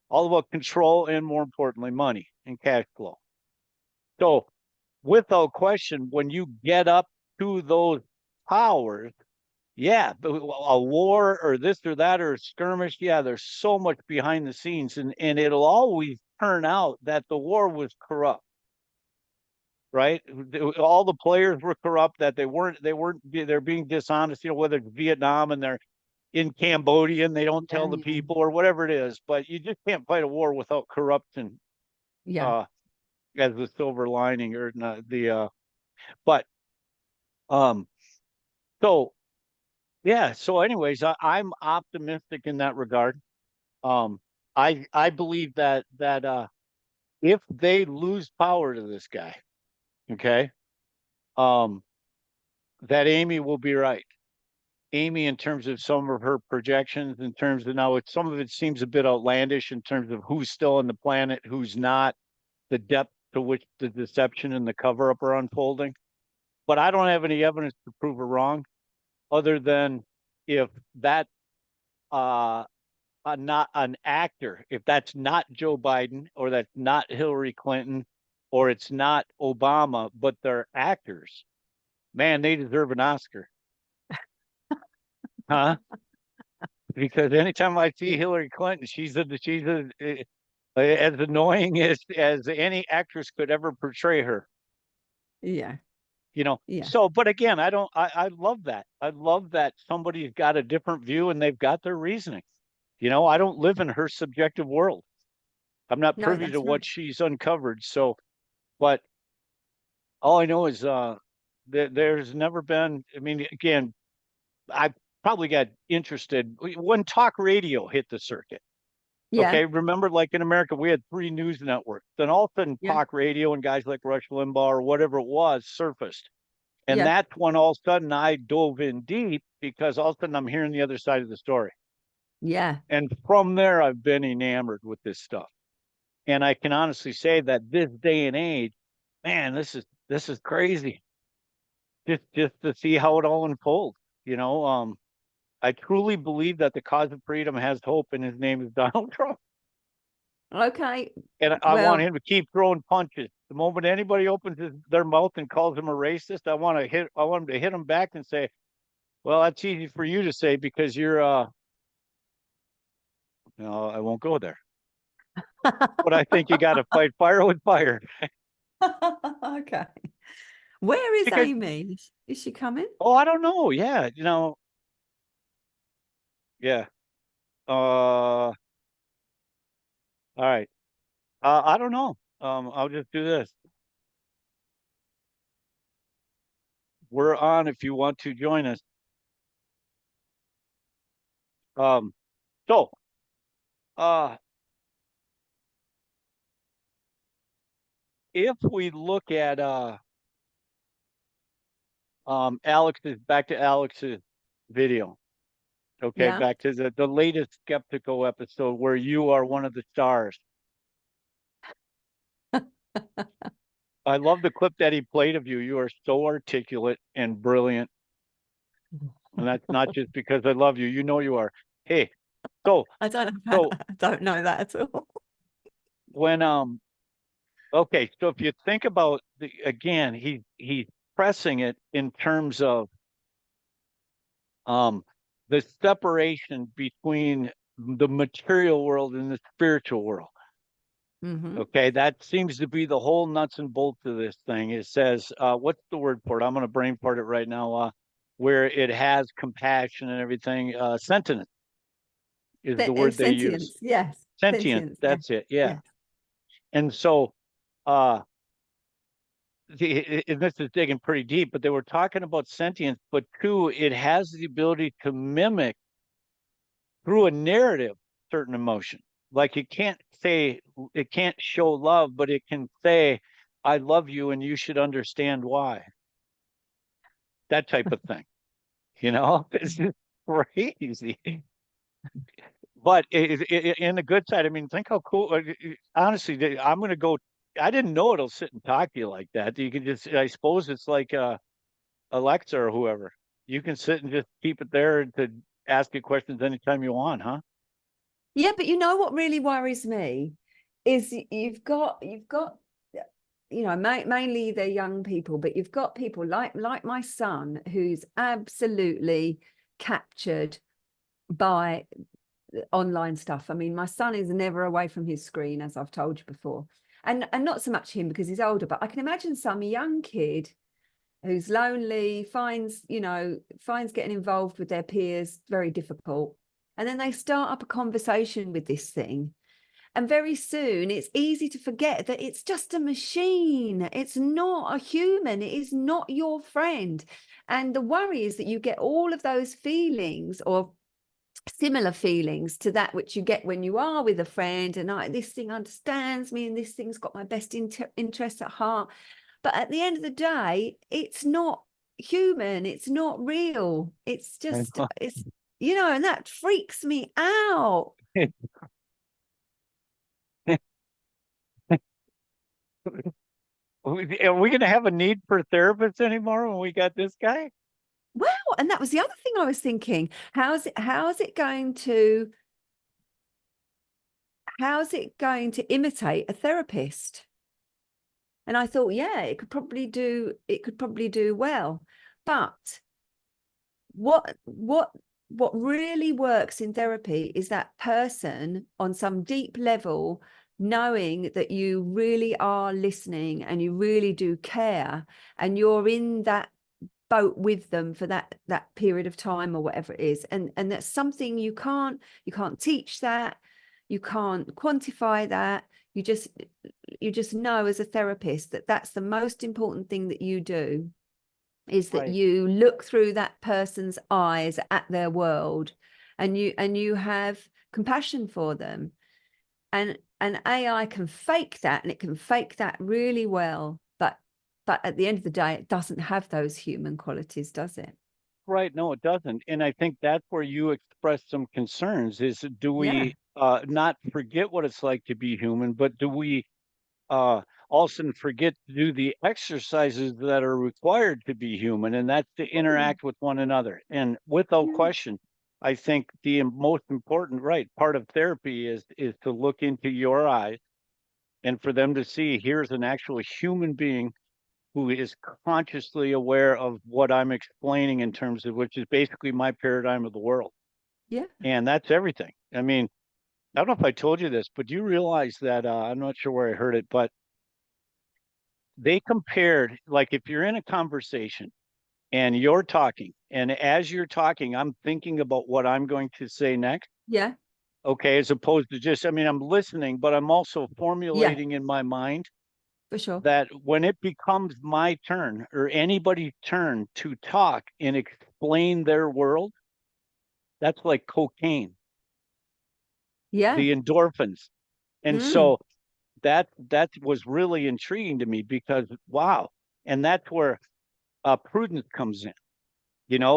B: All about control and, more importantly, money and cash flow. So without question, when you get up to those powers, yeah, a war or this or that or a skirmish, yeah, there's so much behind the scenes, and it'll always turn out that the war was corrupt. Right, all the players were corrupt, that they're being dishonest, you know, whether it's Vietnam and they're in Cambodia and they don't tell the people or whatever it is, but you just can't fight a war without corruption. As the silver lining, or not the but so yeah, so anyways, I'm optimistic in that regard. I believe that if they lose power to this guy, okay, that Amy will be right. Amy, in terms of some of her projections, in terms of now, some of it seems a bit outlandish in terms of who's still on the planet, who's not, the depth to which the deception and the cover up are unfolding. But I don't have any evidence to prove her wrong, other than if that not an actor, if that's not Joe Biden, or that's not Hillary Clinton, or it's not Obama, but they're actors, man, they deserve an Oscar. Huh? Because anytime I see Hillary Clinton, she's as annoying as any actress could ever portray her.
C: Yeah.
B: You know, so, but again, I love that. I love that somebody's got a different view and they've got their reasoning. You know, I don't live in her subjective world. I'm not privy to what she's uncovered. So, but all I know is there's never been, I mean, again, I probably got interested when talk radio hit the circuit. Okay, remember, like in America, we had 3 news networks. Then all of a sudden, talk radio and guys like Rush Limbaugh or whatever it was surfaced. And that's when all of a sudden I dove in deep, because all of a sudden I'm hearing the other side of the story.
C: Yeah.
B: And from there, I've been enamored with this stuff. And I can honestly say that this day and age, man, this is crazy. Just to see how it all unfolds, you know. I truly believe that the cause of freedom has hope, and his name is Donald Trump.
C: Okay.
B: And I want him to keep throwing punches. The moment anybody opens their mouth and calls him a racist, I want him to hit him back and say, well, that's easy for you to say because you're no, I won't go there. But I think you got to fight fire with fire.
C: Okay. Where is Amy? Is she coming?
B: Oh, I don't know. Yeah, you know. Yeah. All right. I don't know. I'll just do this. We're on if you want to join us. So if we look at back to Alex's video. Okay, back to the latest Skeptical episode where you are one of the stars. I love the clip that he played of you. You are so articulate and brilliant. And that's not just because I love you. You know you are. Hey, so
C: I don't know that at all.
B: When okay, so if you think about again, he's pressing it in terms of the separation between the material world and the spiritual world.
C: Mm-hmm.
B: Okay, that seems to be the whole nuts and bolts of this thing. It says, what's the word for it? I'm going to brain part it right now. Where it has compassion and everything. Sentient is the word they use.
C: Sentience, yes.
B: Sentient,
C: Sentience, yeah.
B: that's it. Yeah.
C: Yes.
B: And so, uh, this is digging pretty deep, but they were talking about sentience, but two, it has the ability to mimic through a narrative certain emotion. Like it can't say, it can't show love, but it can say, I love you and you should understand why. That type of thing. It's just crazy. But in the good side, I mean, think how cool. Honestly, I'm going to go. I didn't know it'll sit and talk to you like that. You can just, I suppose it's like Alexa or whoever. You can sit and just keep it there to ask you questions anytime you want, huh?
C: Yeah, but you know what really worries me is you've got mainly they're young people, but you've got people like my son who's absolutely captured by online stuff. I mean, my son is never away from his screen, as I've told you before, and not so much him because he's older, but I can imagine some young kid who's lonely finds getting involved with their peers very difficult, and then they start up a conversation with this thing, and very soon it's easy to forget that it's just a machine. It's not a human. It is not your friend. And the worry is that you get all of those feelings or similar feelings to that which you get when you are with a friend, and this thing understands me and this thing's got my best interests at heart. But at the end of the day, it's not human. It's not real. It's just, and that freaks me out.
B: Are we going to have a need for therapists anymore when we got this guy?
C: Well, and that was the other thing I was thinking. How's it going to imitate a therapist? And I thought, yeah, it could probably do well. But what really works in therapy is that person on some deep level knowing that you really are listening and you really do care, and you're in that boat with them for that period of time or whatever it is, and that's something you can't teach, that you can't quantify, that you just know as a therapist that that's the most important thing that you do, is that you look through that person's eyes at their world, and you have compassion for them. And AI can fake that, and it can fake that really well, but at the end of the day, it doesn't have those human qualities, does it?
B: Right. No, it doesn't. And I think that's where you express some concerns is, do we not forget what it's like to be human, but do we also forget to do the exercises that are required to be human, and that's to interact with one another. And without question, I think the most important part of therapy is to look into your eyes and for them to see here's an actual human being who is consciously aware of what I'm explaining in terms of, which is basically my paradigm of the world.
C: Yeah.
B: And that's everything. I mean, I don't know if I told you this, but do you realize that I'm not sure where I heard it, but they compared, like if you're in a conversation and you're talking, and as you're talking, I'm thinking about what I'm going to say next.
C: Yeah.
B: Okay. As opposed to just, I mean, I'm listening, but I'm also formulating in my mind.
C: For sure.
B: That when it becomes my turn or anybody's turn to talk and explain their world, that's like cocaine.
C: Yeah.
B: The endorphins. And so that was really intriguing to me because, wow. And that's where prudence comes in,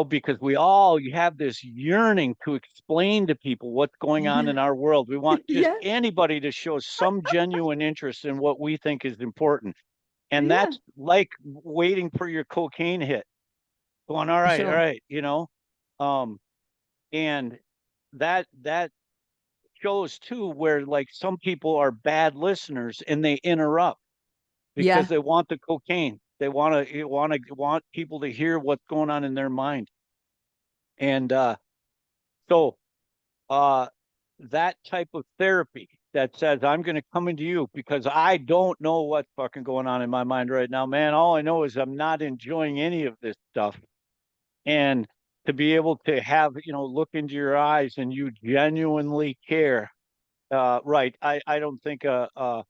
B: because you have this yearning to explain to people what's going on in our world. We want just anybody to show some genuine interest in what we think is important. And that's like waiting for your cocaine hit, going, all
C: Sure.
B: right, and that shows too where like some people are bad listeners and they interrupt because they want the cocaine. They want people to hear what's going on in their mind. And so that type of therapy, that says, I'm going to come into you because I don't know what's fucking going on in my mind right now, man. All I know is I'm not enjoying any of this stuff. And to be able to have, look into your eyes and you genuinely care. Right. I don't think an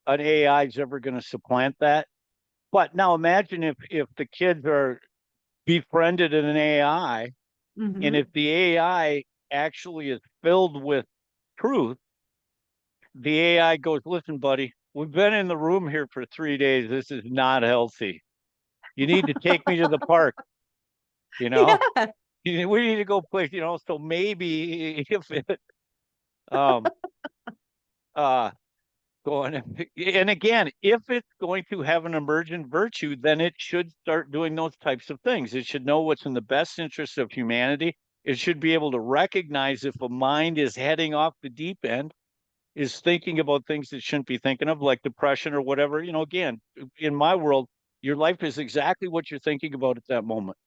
B: AI is ever going to supplant that. But now imagine if the kids are befriended in an AI, and if the AI actually is filled with truth, the AI goes, listen, buddy, we've been in the room here for 3 days. This is not healthy. You need to take me to the park, you know?
C: Yeah.
B: We need to go play, so maybe if it um going and again, if it's going to have an emergent virtue, then it should start doing those types of things. It should know what's in the best interest of humanity. It should be able to recognize if a mind is heading off the deep end, is thinking about things it shouldn't be thinking of, like depression or whatever. Again, in my world, your life is exactly what you're thinking about at that moment.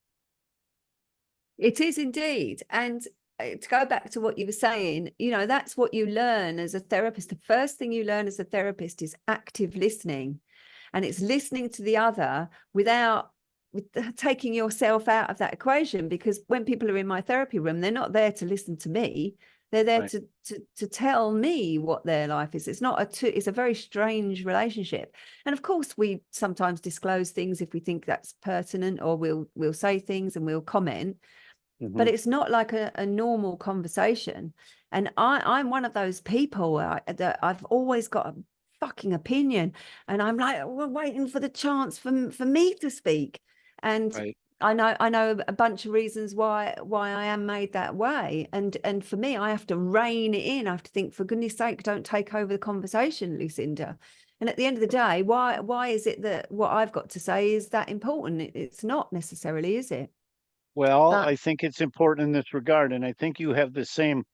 C: It is indeed. And to go back to what you were saying, that's what you learn as a therapist. The first thing you learn as a therapist is active listening. And it's listening to the other without taking yourself out of that equation. Because when people are in my therapy room, they're not there to listen to me. They're there
B: Right.
C: to tell me what their life is. It's not it's a very strange relationship. And of course, we sometimes disclose things if we think that's pertinent, or we'll say things and we'll comment. But it's not like a normal conversation. And I'm one of those people that I've always got a fucking opinion, and I'm like, we're waiting for the chance for me to speak. And
B: Right.
C: I know a bunch of reasons why I am made that way. And for me, I have to rein it in. I have to think, for goodness sake, don't take over the conversation, Lucinda. And at the end of the day, why is it that what I've got to say is that important? It's not necessarily, is it?
B: Well,
C: But
B: I think it's important in this regard, and I think you have the same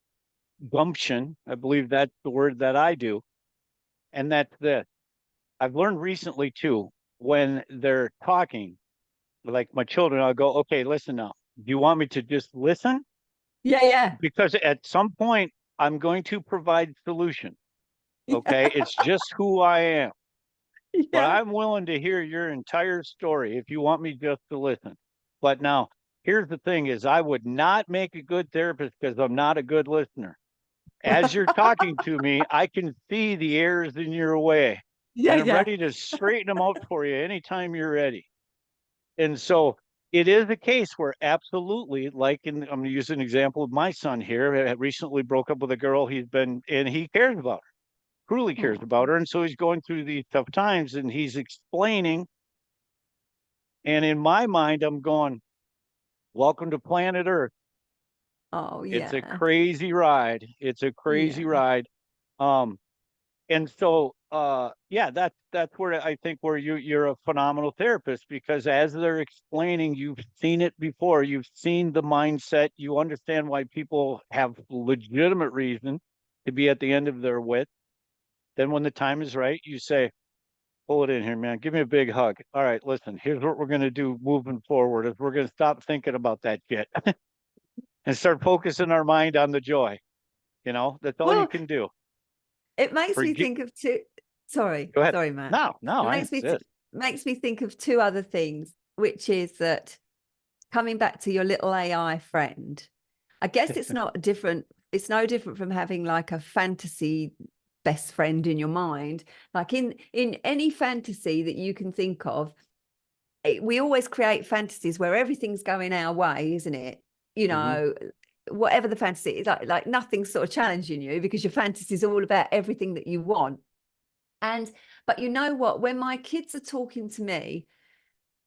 B: gumption. I believe that's the word that I do, and that's this. I've learned recently too, when they're talking, like my children, I'll go, okay, listen now. Do you want me to just listen?
C: yeah.
B: Because at some point, I'm going to provide solution. Okay. It's just who I am. But
C: Yeah.
B: I'm willing to hear your entire story if you want me just to listen. But now, here's the thing is I would not make a good therapist because I'm not a good listener. As you're talking to me, I can see the errors in your way, and I'm
C: Yeah.
B: ready to straighten them out for you anytime you're ready. And so it is a case where absolutely, like I'm going to use an example of my son here, recently broke up with a girl and he cares about her, truly cares
C: Oh,
B: about her. And so he's going through these tough times and he's explaining. And in my mind, I'm going, welcome to planet Earth.
C: oh
B: It's a
C: yeah.
B: crazy ride. It's a crazy
C: Yeah.
B: ride. Um, and so yeah, that's where I think where you're a phenomenal therapist, because as they're explaining, you've seen it before, you've seen the mindset, you understand why people have legitimate reason to be at the end of their wit. Then when the time is right, you say, pull it in here, man, give me a big hug. All right, listen, here's what we're going to do moving forward is we're going to stop thinking about that shit and start focusing our mind on the joy. That's all you
C: Well,
B: can do.
C: it makes me
B: Forget.
C: think of two. Sorry,
B: Go ahead.
C: sorry, Matt.
B: No,
C: It
B: I insist.
C: makes me think of two other things, which is that, coming back to your little AI friend, I guess it's not different. It's no different from having like a fantasy best friend in your mind. Like in any fantasy that you can think of, we always create fantasies where everything's going our way, isn't it?
B: Mhm.
C: Whatever the fantasy is, like nothing's sort of challenging you, because your fantasy is all about everything that you want. But you know what? When my kids are talking to me,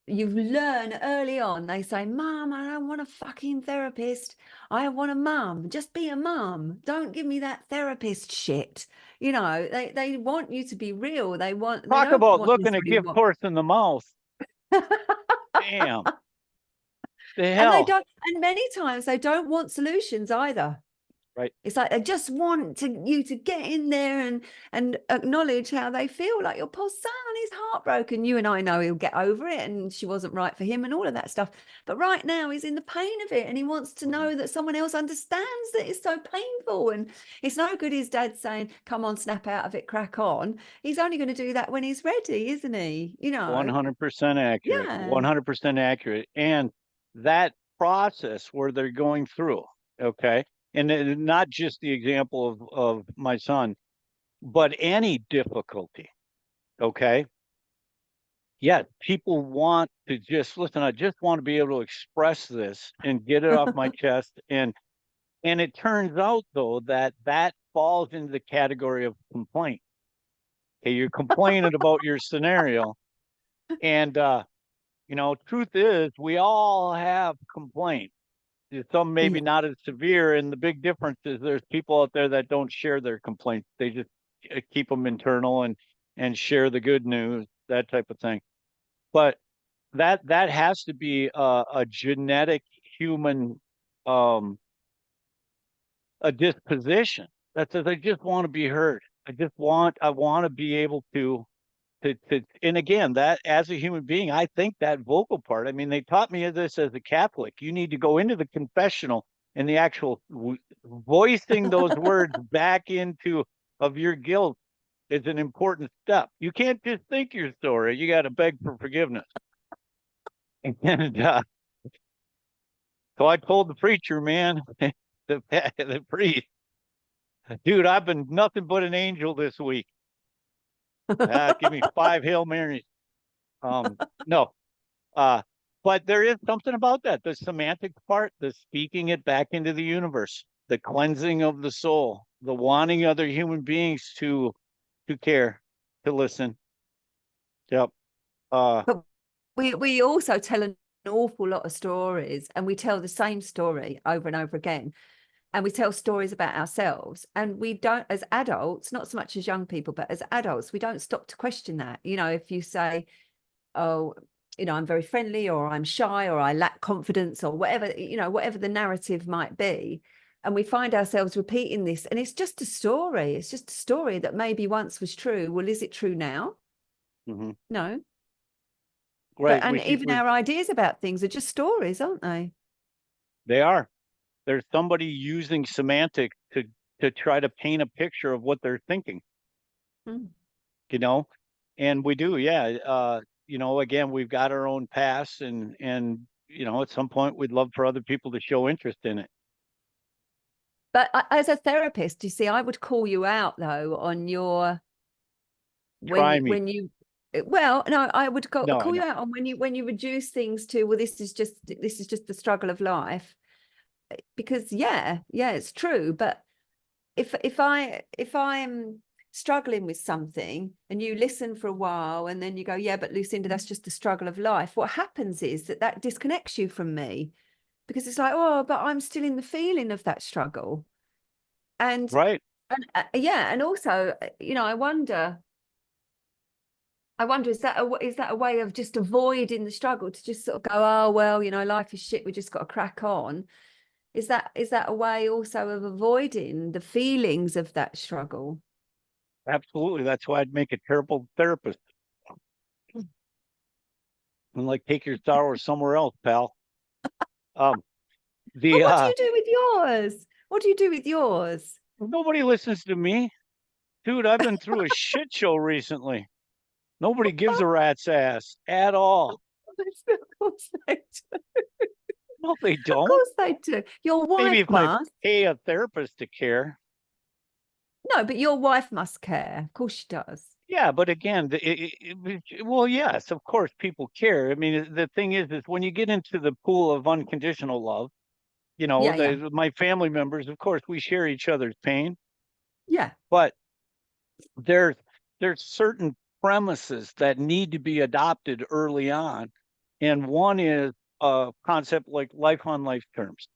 C: you learn early on, they say, Mom, I don't want a fucking therapist. I want a mum. Just be a mum. Don't give me that therapist shit. They want you to be real. They
B: Talk
C: don't
B: about
C: want
B: looking a
C: necessarily
B: gift
C: what.
B: horse in the mouth. Damn. The
C: And they
B: hell.
C: don't, and many times they don't want solutions either.
B: Right.
C: It's like, I just want you to get in there and acknowledge how they feel. Like, your poor son, he's heartbroken. You and I know he'll get over it, and she wasn't right for him and all of that stuff. But right now he's in the pain of it, and he wants to know that someone else understands that it's so painful. And it's no good his dad saying, come on, snap out of it, crack on. He's only going to do that when he's ready, isn't he?
B: 100% accurate.
C: Yeah.
B: 100% accurate. And that process where they're going through, okay, and not just the example of my son, but any difficulty, okay. Yeah, people want to just listen. I just want to be able to express this and get it off my chest. And it turns out, though, that falls into the category of complaint. Okay, you're complaining about your scenario, and truth is, we all have complaints. Some maybe
C: Yeah.
B: not as severe, and the big difference is there's people out there that don't share their complaints. They just keep them internal and share the good news, that type of thing. But that has to be a genetic human a disposition that says, I just want to be heard. I want to be able to and again, that as a human being, I think that vocal part, I mean, they taught me this as a Catholic. You need to go into the confessional, and the actual voicing those words back into of your guilt is an important step. You can't just think you're sorry. You got to beg for forgiveness. And so I told the preacher, man, the priest, dude, I've been nothing but an angel this week. Give me 5 Hail Marys. No, but there is something about that. The semantic part, the speaking it back into the universe, the cleansing of the soul, the wanting other human beings to care, to listen. Yep.
C: But we also tell an awful lot of stories, and we tell the same story over and over again. And we tell stories about ourselves, and we don't, as adults, not so much as young people, but as adults, we don't stop to question that. If you say, oh, I'm very friendly, or I'm shy, or I lack confidence, or whatever, whatever the narrative might be. And we find ourselves repeating this, and it's just a story. It's just a story that maybe once was true. Well, is it true now?
B: Mm-hmm.
C: No.
B: Right.
C: And even our ideas about things are just stories, aren't they?
B: They are. There's somebody using semantics to try to paint a picture of what they're thinking. And we do, yeah. Again, we've got our own past, and at some point we'd love for other people to show interest in it.
C: But as a therapist, you see, I would call you out though on your when you well, no, I would call you out on when you reduce things to, well, this is just the struggle of life. Because yeah, it's true. But if I'm struggling with something and you listen for a while and then you go, yeah, but Lucinda, that's just the struggle of life. What happens is that disconnects you from me, because it's like, oh, but I'm still in the feeling of that struggle. And
B: right.
C: And also, I wonder, is that a way of just avoiding the struggle, to just sort of go, oh, well, life is shit, we just got to crack on. Is that a way also of avoiding the feelings of that struggle?
B: Absolutely. That's why I'd make a terrible therapist. And take your sorrow somewhere else, pal.
C: What do you do with yours? What do you do with yours?
B: Nobody listens to me. Dude, I've been through a shit show recently. Nobody gives a rat's ass at all.
C: Of course they do.
B: No, they don't.
C: Of course they do. Your wife
B: Maybe if
C: must.
B: I pay a therapist to care.
C: No, but your wife must care. Of course she does.
B: Yeah, but again, well, yes, of course people care. I mean, the thing is when you get into the pool of unconditional love, my family members, of course, we share each other's pain.
C: Yeah.
B: But there's certain premises that need to be adopted early on. And one is a concept like life on life terms.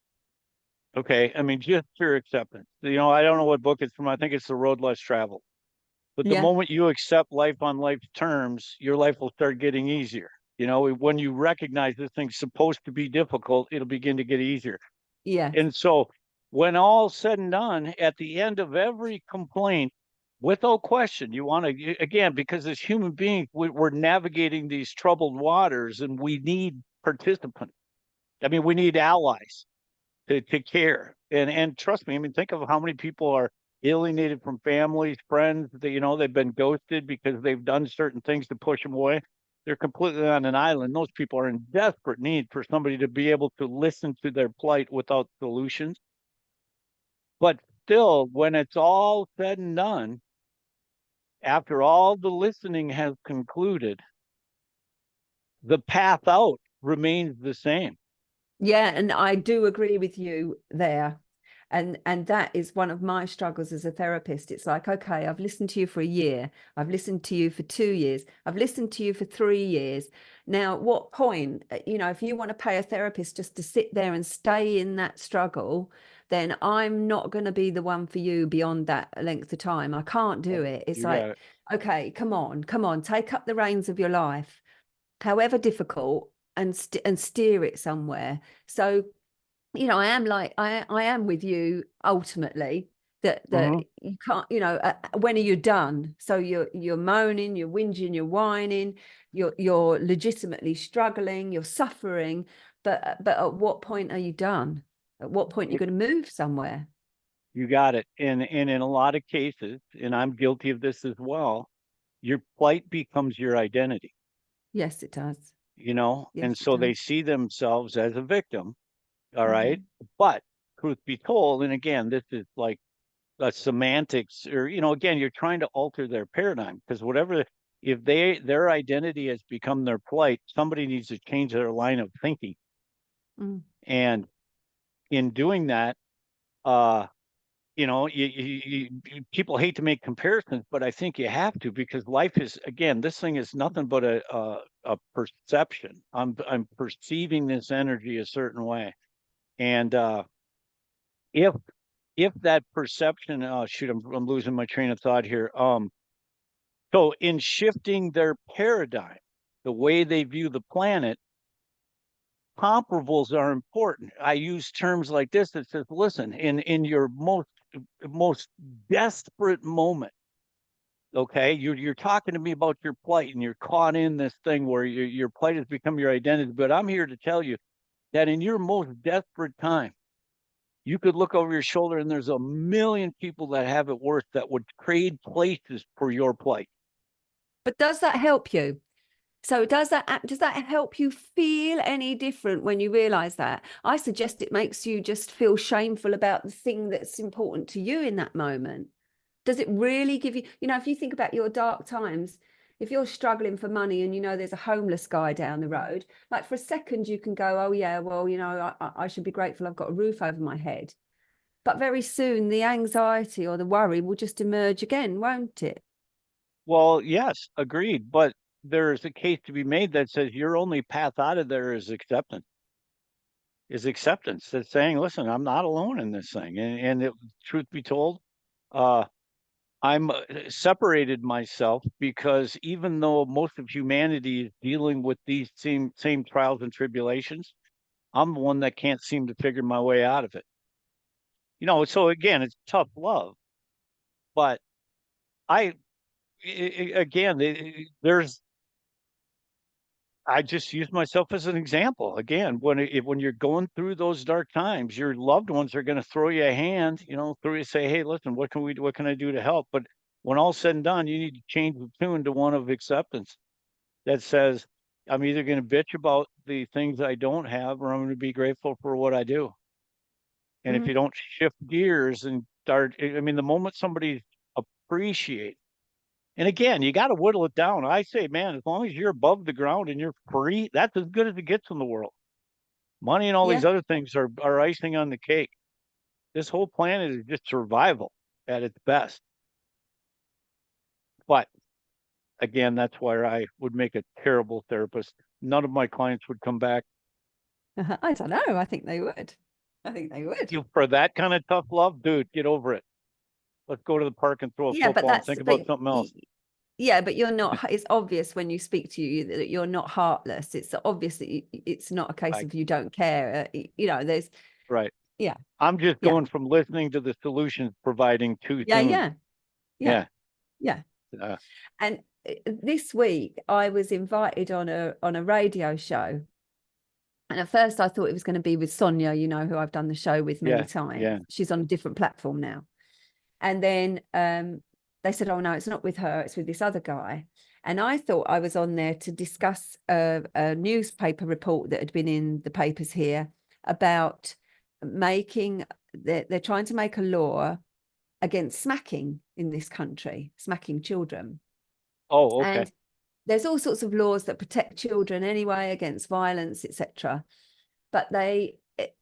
B: Okay. I mean, just pure acceptance. I don't know what book it's from. I think it's The Road Less Traveled. But the moment you accept life on life terms, your life will start getting easier. When you recognize this thing's supposed to be difficult, it'll begin to get easier.
C: Yeah.
B: And so when all said and done, at the end of every complaint, without question, you want to, again, because as human beings, we're navigating these troubled waters and we need participants. I mean, we need allies to care. And trust me, I mean, think of how many people are alienated from families, friends, that, you know, they've been ghosted because they've done certain things to push them away. They're completely on an island. Those people are in desperate need for somebody to be able to listen to their plight without solutions. But still, when it's all said and done, after all the listening has concluded, the path out remains the same.
C: Yeah, and I do agree with you there. And that is one of my struggles as a therapist. It's like, okay, I've listened to you for a year. I've listened to you for 2 years. I've listened to you for 3 years. Now, at what point, you know, if you want to pay a therapist just to sit there and stay in that struggle, then I'm not going to be the one for you beyond that length of time. I can't do it. It's like, okay, come on, take up the reins of your life, however difficult, and steer it somewhere. So, you know, I am with you ultimately, that you can't, you know, when are you done? So you're moaning, you're whinging, you're whining, you're legitimately struggling, you're suffering, but at what point are you done? At what point are you going to move somewhere?
B: You got it. And in a lot of cases, and I'm guilty of this as well, your plight becomes your identity.
C: Yes, it does.
B: You know,
C: Yes,
B: and so they see themselves as a victim. All right. But truth be told, and again, this is like a semantics, or, you know, again, you're trying to alter their paradigm, because whatever, if their identity has become their plight, somebody needs to change their line of thinking. And in doing that, you know, people hate to make comparisons, but I think you have to, because life is, again, this thing is nothing but a perception. I'm perceiving this energy a certain way. And if that perception, oh shoot, I'm losing my train of thought here. So in shifting their paradigm, the way they view the planet, comparables are important. I use terms like this that says, listen, in your most desperate moment, okay, you're talking to me about your plight, and you're caught in this thing where your plight has become your identity. But I'm here to tell you that in your most desperate time, you could look over your shoulder and there's a million people that have it worse, that would trade places for your plight.
C: But does that help you? So does that help you feel any different when you realize that? I suggest it makes you just feel shameful about the thing that's important to you in that moment. Does it really give you, you know, if you think about your dark times, if you're struggling for money and you know there's a homeless guy down the road, like for a second you can go, oh yeah, well, you know, I should be grateful I've got a roof over my head. But very soon the anxiety or the worry will just emerge again, won't it?
B: Well, yes, agreed. But there's a case to be made that says your only path out of there is acceptance. That's saying, listen, I'm not alone in this thing. And truth be told, I'm separated myself, because even though most of humanity is dealing with these same trials and tribulations, I'm the one that can't seem to figure my way out of it. You know, so again, it's tough love. But there's, I just use myself as an example. Again, when you're going through those dark times, your loved ones are going to throw you a hand, you know, say, hey, listen, what can I do to help? But when all's said and done, you need to change the tune to one of acceptance that says, I'm either going to bitch about the things I don't have, or I'm going to be grateful for what I do. And if you don't shift gears and start, I mean, the moment somebody appreciates, and again, you got to whittle it down. I say, man, as long as you're above the ground and you're free, that's as good as it gets in the world. Money and all these other things are icing on the cake. This whole planet is just survival at its best. But again, that's why I would make a terrible therapist. None of my clients would come back.
C: I don't know. I think they would.
B: For that kind of tough love, dude, get over it. Let's go to the park and throw a football and think about something else.
C: Yeah, but you're not, it's obvious when you speak to you that you're not heartless. It's obvious that it's not a case of you don't care. You know, there's,
B: right.
C: Yeah.
B: I'm just
C: Yeah.
B: going from listening to the solutions providing too
C: Yeah.
B: soon.
C: Yeah. Yeah.
B: Yeah.
C: Yeah. And this week I was invited on a radio show. And at first I thought it was going to be with Sonia, you know, who I've done the show with many times.
B: Yeah.
C: She's on a different platform now. And then they said, oh, no, it's not with her. It's with this other guy. And I thought I was on there to discuss a newspaper report that had been in the papers here about they're trying to make a law against smacking in this country, smacking children.
B: Oh, okay.
C: And there's all sorts of laws that protect children anyway against violence, etc. But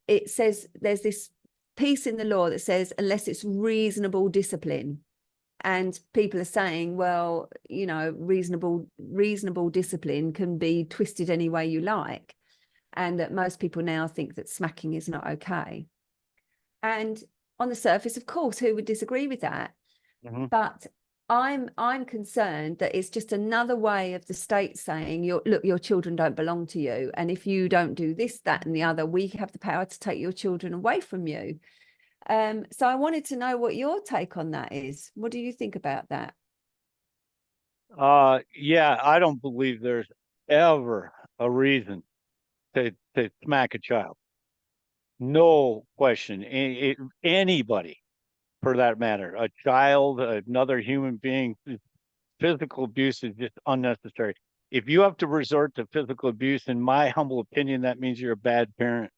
C: it says there's this piece in the law that says unless it's reasonable discipline, and people are saying, well, you know, reasonable discipline can be twisted any way you like, and that most people now think that smacking is not okay. And on the surface, of course, who would disagree with that?
B: Mm-hmm.
C: But I'm concerned that it's just another way of the state saying, your children don't belong to you, and if you don't do this, that, and the other, we have the power to take your children away from you. So I wanted to know what your take on that is. What do you think about that?
B: Yeah, I don't believe there's ever a reason to smack a child. No question. Anybody, for that matter, a child, another human being, physical abuse is just unnecessary. If you have to resort to physical abuse, in my humble opinion, that means you're a bad parent.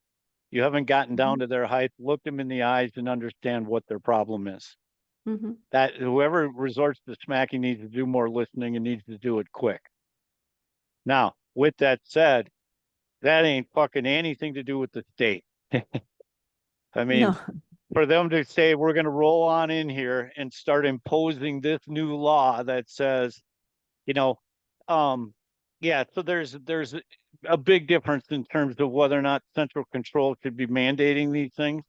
B: You haven't gotten down to their height, looked them in the eyes, and understand what their problem is.
C: Mm-hmm.
B: That whoever resorts to smacking needs to do more listening and needs to do it quick. Now, with that said, that ain't fucking anything to do with the state. I mean,
C: No.
B: for them to say we're going to roll on in here and start imposing this new law that says, you know, yeah, so there's a big difference in terms of whether or not central control should be mandating these things.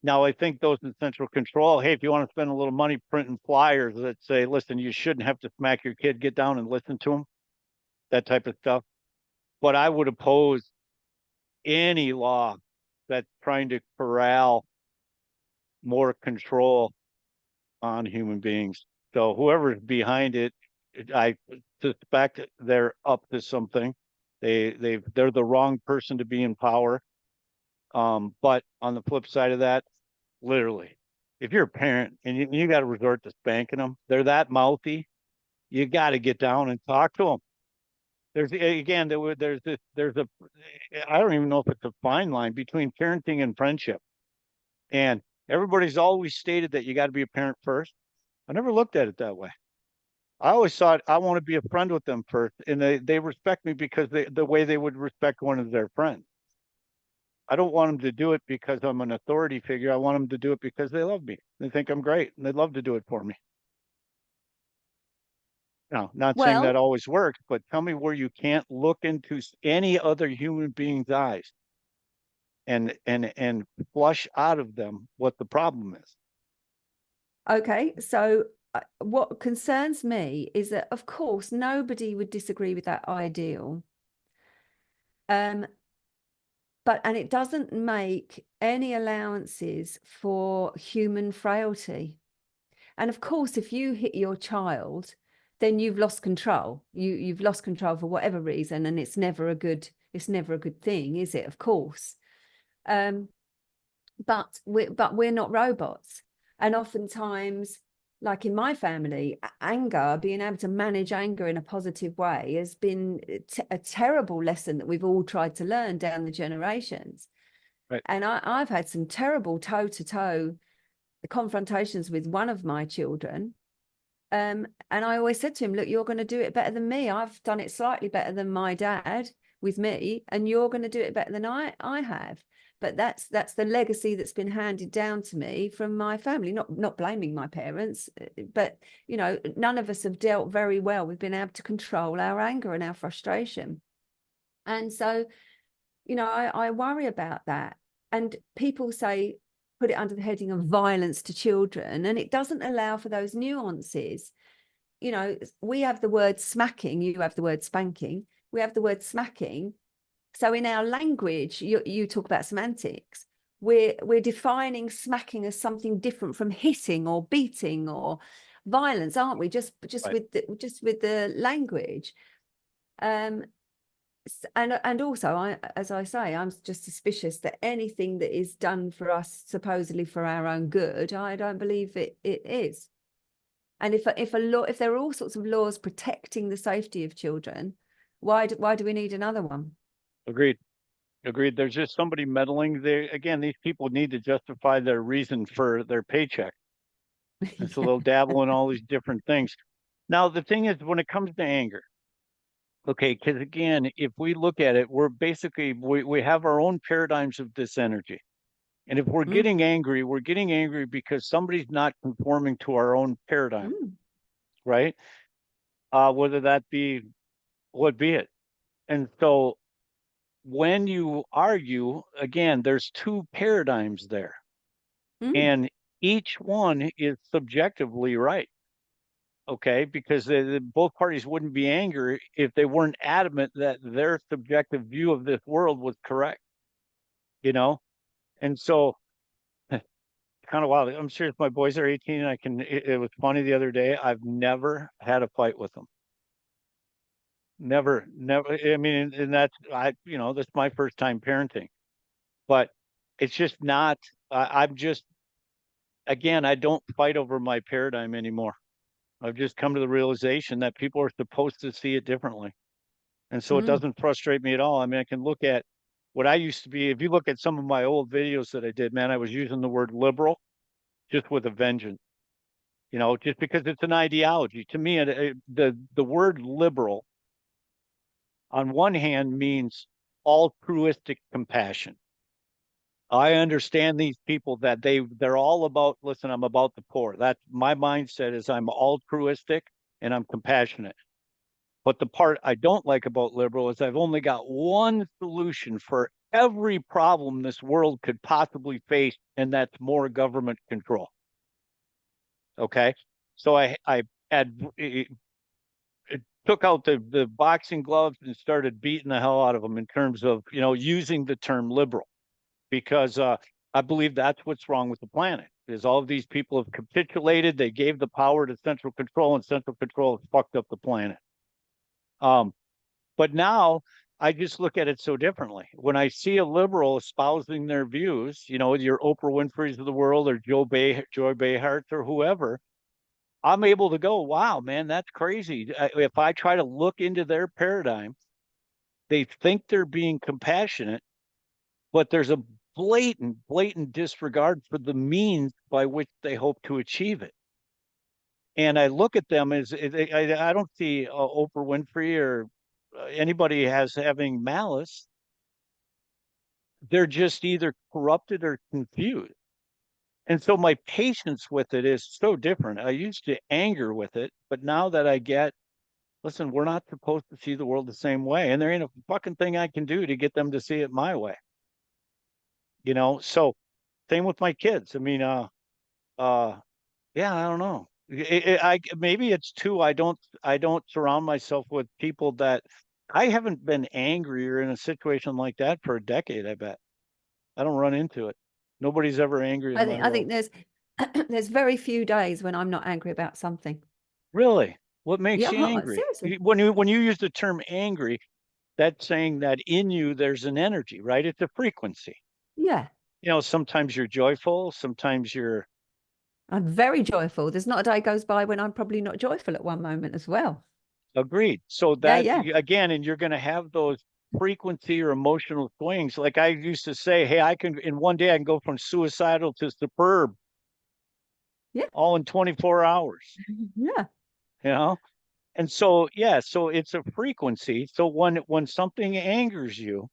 B: Now, I think those in central control, hey, if you want to spend a little money printing flyers that say, listen, you shouldn't have to smack your kid, get down and listen to them, that type of stuff. But I would oppose any law that's trying to corral more control on human beings. So whoever's behind it, I suspect they're up to something. They're the wrong person to be in power. But on the flip side of that, literally, if you're a parent and you got to resort to spanking them, they're that mouthy. You got to get down and talk to them. There's a I don't even know if it's a fine line between parenting and friendship. And everybody's always stated that you got to be a parent first. I never looked at it that way. I always thought I want to be a friend with them first, and they respect me because the way they would respect one of their friends. I don't want them to do it because I'm an authority figure. I want them to do it because they love me. They think I'm great, and they'd love to do it for me. Now, not saying that
C: Well,
B: always works, but tell me where you can't look into any other human being's eyes and flush out of them what the problem is.
C: okay. So what concerns me is that, of course, nobody would disagree with that ideal. And it doesn't make any allowances for human frailty. And of course, if you hit your child, then you've lost control. You've lost control for whatever reason, and it's never a good thing, is it? Of course. But we're not robots. And oftentimes, like in my family, anger, being able to manage anger in a positive way has been a terrible lesson that we've all tried to learn down the generations.
B: Right.
C: And I've had some terrible toe-to-toe confrontations with one of my children. And I always said to him, look, you're going to do it better than me. I've done it slightly better than my dad with me, and you're going to do it better than I have. But that's the legacy that's been handed down to me from my family. Not blaming my parents, but you know, none of us have dealt very well with being able to control our anger and our frustration. And so, you know, I worry about that. And people say, put it under the heading of violence to children, and it doesn't allow for those nuances. You know, we have the word smacking, you have the word spanking, we have the word smacking. So in our language, you talk about semantics. we're defining smacking as something different from hitting or beating or violence, aren't we? Just
B: Right.
C: with the language. And also, as I say, I'm just suspicious that anything that is done for us supposedly for our own good, I don't believe it is. And if there are all sorts of laws protecting the safety of children, why do we need another one?
B: Agreed. There's just somebody meddling there. Again, these people need to justify their reason for their paycheck. And so they'll dabble in all these different things. Now, the thing is, when it comes to anger, okay, because again, if we look at it, we're basically, we have our own paradigms of this energy. And if we're getting angry, we're getting angry because somebody's not conforming to our own paradigm, right? Whether that be what be it. And so when you argue, again, there's two paradigms there. And each one is subjectively right. Okay, because both parties wouldn't be angry if they weren't adamant that their subjective view of this world was correct, you know? And so kind of wild. I'm serious. My boys are 18 and it was funny the other day. I've never had a fight with them. Never. I mean, and that's, that's my first time parenting, but it's just not, I'm just, again, I don't fight over my paradigm anymore. I've just come to the realization that people are supposed to see it differently. And so it doesn't frustrate me at all. I mean, I can look at what I used to be. If you look at some of my old videos that I did, man, I was using the word liberal just with a vengeance, just because it's an ideology. To me, the word liberal on one hand means altruistic compassion. I understand these people that they're all about, listen, I'm about the poor. That's my mindset is I'm altruistic and I'm compassionate. But the part I don't like about liberal is I've only got one solution for every problem this world could possibly face, and that's more government control. Okay. So I took out the boxing gloves and started beating the hell out of them in terms of, using the term liberal, because I believe that's what's wrong with the planet is all of these people have capitulated. They gave the power to central control, and central control has fucked up the planet. But now I just look at it so differently. When I see a liberal espousing their views, your Oprah Winfrey's of the world or Joy Behart's or whoever, I'm able to go, wow, man, that's crazy. If I try to look into their paradigm, they think they're being compassionate, but there's a blatant disregard for the means by which they hope to achieve it. And I look at them as I don't see Oprah Winfrey or anybody having malice. They're just either corrupted or confused. And so my patience with it is so different. I used to anger with it, but now that I get, listen, we're not supposed to see the world the same way. And there ain't a fucking thing I can do to get them to see it my way. So same with my kids. I mean, yeah, I don't know. Maybe it's too, I don't surround myself with people that I haven't been angry or in a situation like that for a decade, I bet. I don't run into it. Nobody's ever angry in my
C: I
B: world.
C: think there's very few days when I'm not angry about something.
B: Really? What makes you angry?
C: Seriously.
B: When you use the term angry, that's saying that in you there's an energy, right? It's a frequency.
C: Yeah.
B: Sometimes you're joyful, sometimes
C: I'm very joyful. There's not a day goes by when I'm probably not joyful at one moment as well.
B: agreed. So that
C: Yeah.
B: and you're going to have those frequency or emotional swings. Like I used to say, hey, in one day I can go from suicidal to superb.
C: Yeah.
B: All in 24 hours.
C: Yeah.
B: And so, yeah, so it's a frequency. So when something angers you,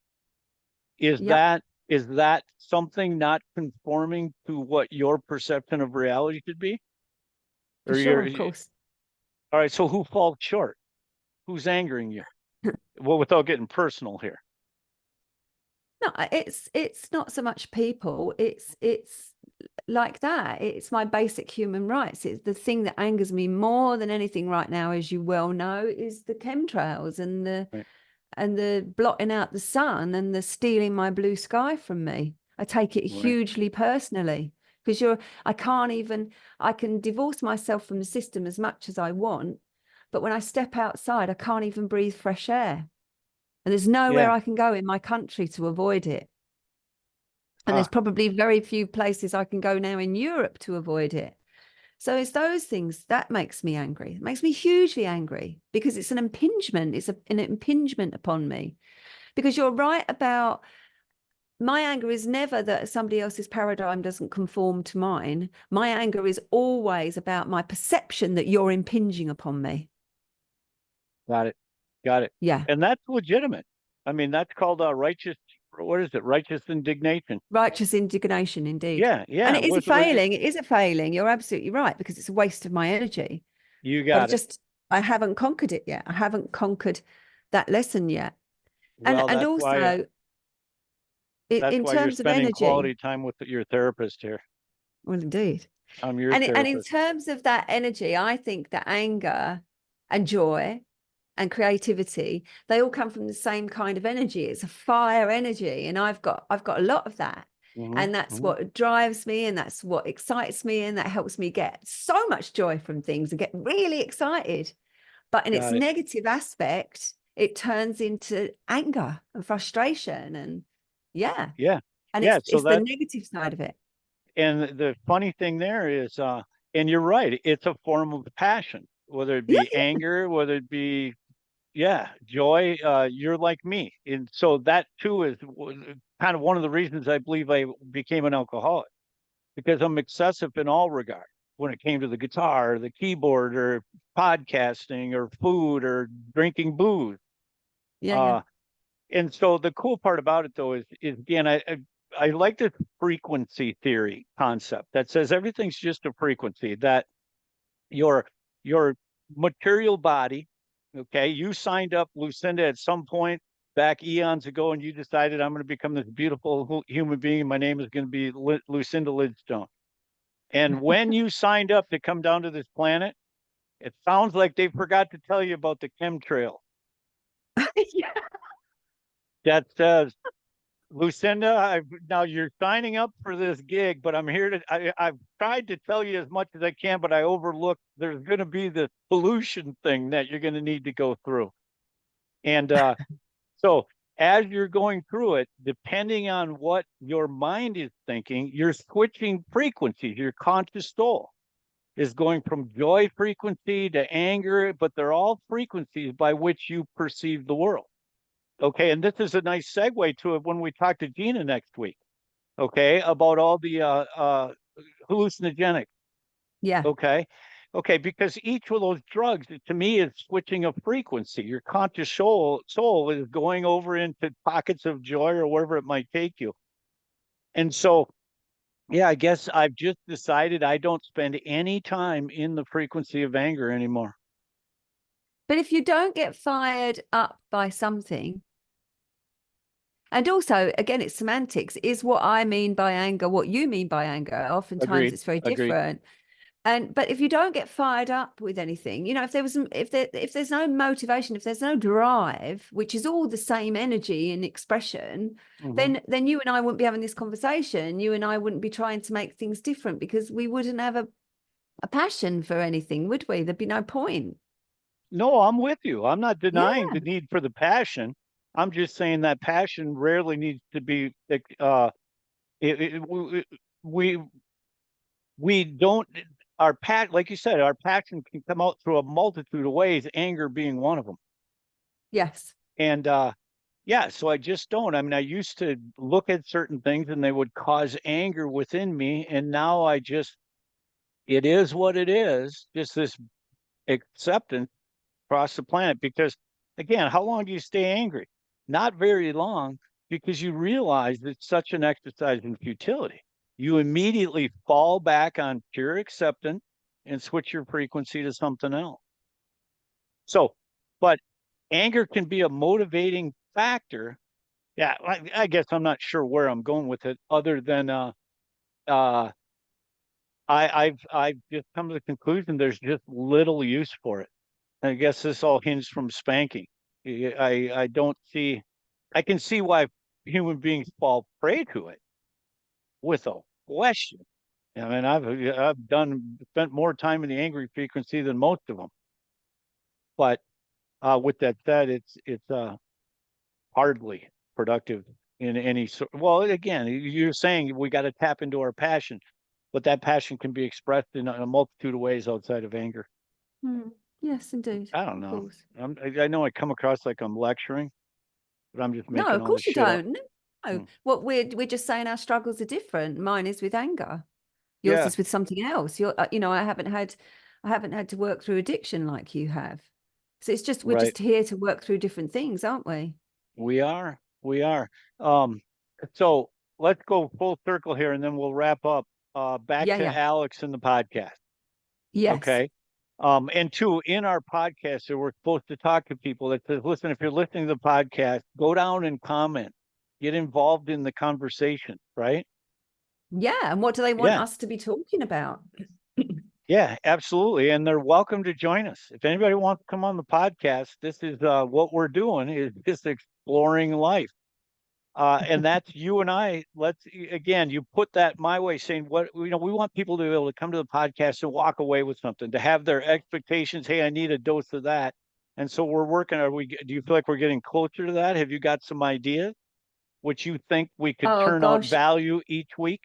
B: is that something not conforming to what your perception of reality should be?
C: For sure, of course.
B: All right, so who falls short? Who's angering you? Well, without getting personal here.
C: No, it's not so much people. It's like that. It's my basic human rights. It's the thing that angers me more than anything right now, as you well know, is the chemtrails and the blotting out the sun and the stealing my blue sky from me. I take it
B: Right.
C: hugely personally because I can divorce myself from the system as much as I want, but when I step outside, I can't even breathe fresh air. And there's nowhere I can go in my country to avoid it. And there's probably very few places I can go now in Europe to avoid it. So it's those things that makes me angry. It makes me hugely angry because it's an impingement. It's an impingement upon me. Because you're right about my anger is never that somebody else's paradigm doesn't conform to mine. My anger is always about my perception that you're impinging upon me.
B: Got it. Got it.
C: Yeah.
B: And that's legitimate. I mean, that's called righteous, what is it? Righteous indignation.
C: Righteous indignation, indeed.
B: Yeah. Yeah.
C: And it is a failing. It is a failing. You're absolutely right, because it's a waste of my energy.
B: You
C: But
B: got it.
C: I haven't conquered it yet. I haven't conquered that lesson yet.
B: Well,
C: And also,
B: that's
C: in
B: why you're
C: terms of
B: spending
C: energy,
B: quality time with your therapist here.
C: well, indeed.
B: I'm your
C: And in
B: therapist.
C: terms of that energy, I think that anger and joy and creativity, they all come from the same kind of energy. It's a fire energy, and I've got a lot of that. And that's what drives me, and that's what excites me, and that helps me get so much joy from things and get really excited. But in its negative aspect, it turns into anger and frustration, and
B: Yeah.
C: and
B: Yeah. So
C: it's the negative side of it.
B: and the funny thing there is, and you're right, it's a form of passion, whether it be anger, whether it be, joy. You're like me. And so that too is kind of one of the reasons I believe I became an alcoholic, because I'm excessive in all regards when it came to the guitar, or the keyboard, or podcasting, or food, or drinking booze. And so the cool part about it, though, is again, I like this frequency theory concept that says everything's just a frequency. That your material body, okay, you signed up, Lucinda, at some point back eons ago, and you decided, I'm going to become this beautiful human being. My name is going to be Lucinda Lidstone. And when you signed up to come down to this planet, it sounds like they forgot to tell you about the chemtrail. That says, Lucinda, now you're signing up for this gig, but I'm here I've tried to tell you as much as I can, but I overlooked there's going to be the pollution thing that you're going to need to go through. And so as you're going through it, depending on what your mind is thinking, you're switching frequencies. Your conscious soul is going from joy frequency to anger, but they're all frequencies by which you perceive the world. Okay, and this is a nice segue to it when we talk to Gina next week. Okay, about all the hallucinogenic.
C: Yeah.
B: Okay, because each of those drugs, to me, is switching a frequency. Your conscious soul is going over into pockets of joy or wherever it might take you. And so, I guess I've just decided I don't spend any time in the frequency of anger anymore.
C: But if you don't get fired up by something, and also, again, it's semantics. Is what I mean by anger what you mean by anger? Oftentimes it's very different. But if you don't get fired up with anything, if there's no motivation, if there's no drive, which is all the same energy and expression, then you and I wouldn't be having this conversation. You and I wouldn't be trying to make things different, because we wouldn't have a passion for anything, would we? There'd be no point.
B: No, I'm with you. I'm not denying the need for the passion. I'm just saying that passion rarely needs to be. We don't. Like you said, our passion can come out through a multitude of ways. Anger being one of them.
C: Yes.
B: And so I just don't. I mean, I used to look at certain things and they would cause anger within me, and now it is what it is. Just this acceptance across the planet. Because again, how long do you stay angry? Not very long, because you realize it's such an exercise in futility. You immediately fall back on pure acceptance and switch your frequency to something else. So, but anger can be a motivating factor. Yeah, I guess I'm not sure where I'm going with it, other than I've just come to the conclusion there's just little use for it. I guess this all hinged from spanking. I don't see. I can see why human beings fall prey to it, with a question. I mean, I've spent more time in the angry frequency than most of them. But with that said, it's hardly productive in any sort. Well, again, you're saying we got to tap into our passion, but that passion can be expressed in a multitude of ways outside of anger.
C: Yes, indeed.
B: I don't
C: Of
B: know.
C: course.
B: I know I come across like I'm lecturing, but I'm just
C: No,
B: making
C: of
B: all this
C: course you
B: shit up.
C: don't. No.
B: Hmm.
C: What we're just saying our struggles are different. Mine is with anger. Yours
B: Yeah,
C: is with something else. I haven't had to work through addiction like you have. So it's just we're
B: right.
C: just here to work through different things, aren't we?
B: We are. We are. Um, so let's go full circle here and then we'll wrap up. Back
C: Yeah,
B: to
C: yeah.
B: Alex and the podcast.
C: Yes.
B: Okay. And two, in our podcast, so we're supposed to talk to people that says, listen, if you're listening to the podcast, go down and comment, get involved in the conversation, right?
C: Yeah. And what do they want
B: Yeah.
C: us to be talking about?
B: Yeah, absolutely. And they're welcome to join us. If anybody wants to come on the podcast, this is what we're doing is just exploring life. And that's you and I. Again, you put that my way, saying what we want people to be able to come to the podcast and walk away with something, to have their expectations. Hey, I need a dose of that. And so we're working. Do you feel like we're getting closer to that? Have you got some ideas which you think we could
C: Oh
B: turn out
C: gosh,
B: value each week?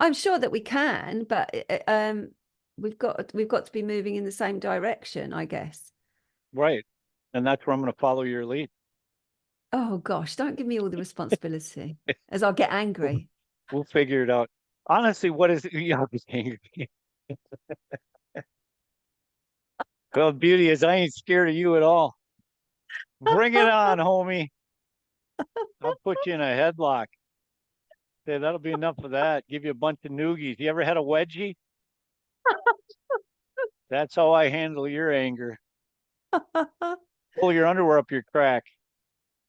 C: I'm sure that we can, but we've got to be moving in the same direction, I guess.
B: Right. And that's where I'm going to follow your lead.
C: Oh gosh, don't give me all the responsibility as I'll get angry.
B: We'll figure it out. Honestly, what is it? Well, beauty is I ain't scared of you at all. Bring it on, homie. I'll put you in a headlock. Say that'll be enough of that. Give you a bunch of noogies. You ever had a wedgie? That's how I handle your anger. Pull your underwear up your crack.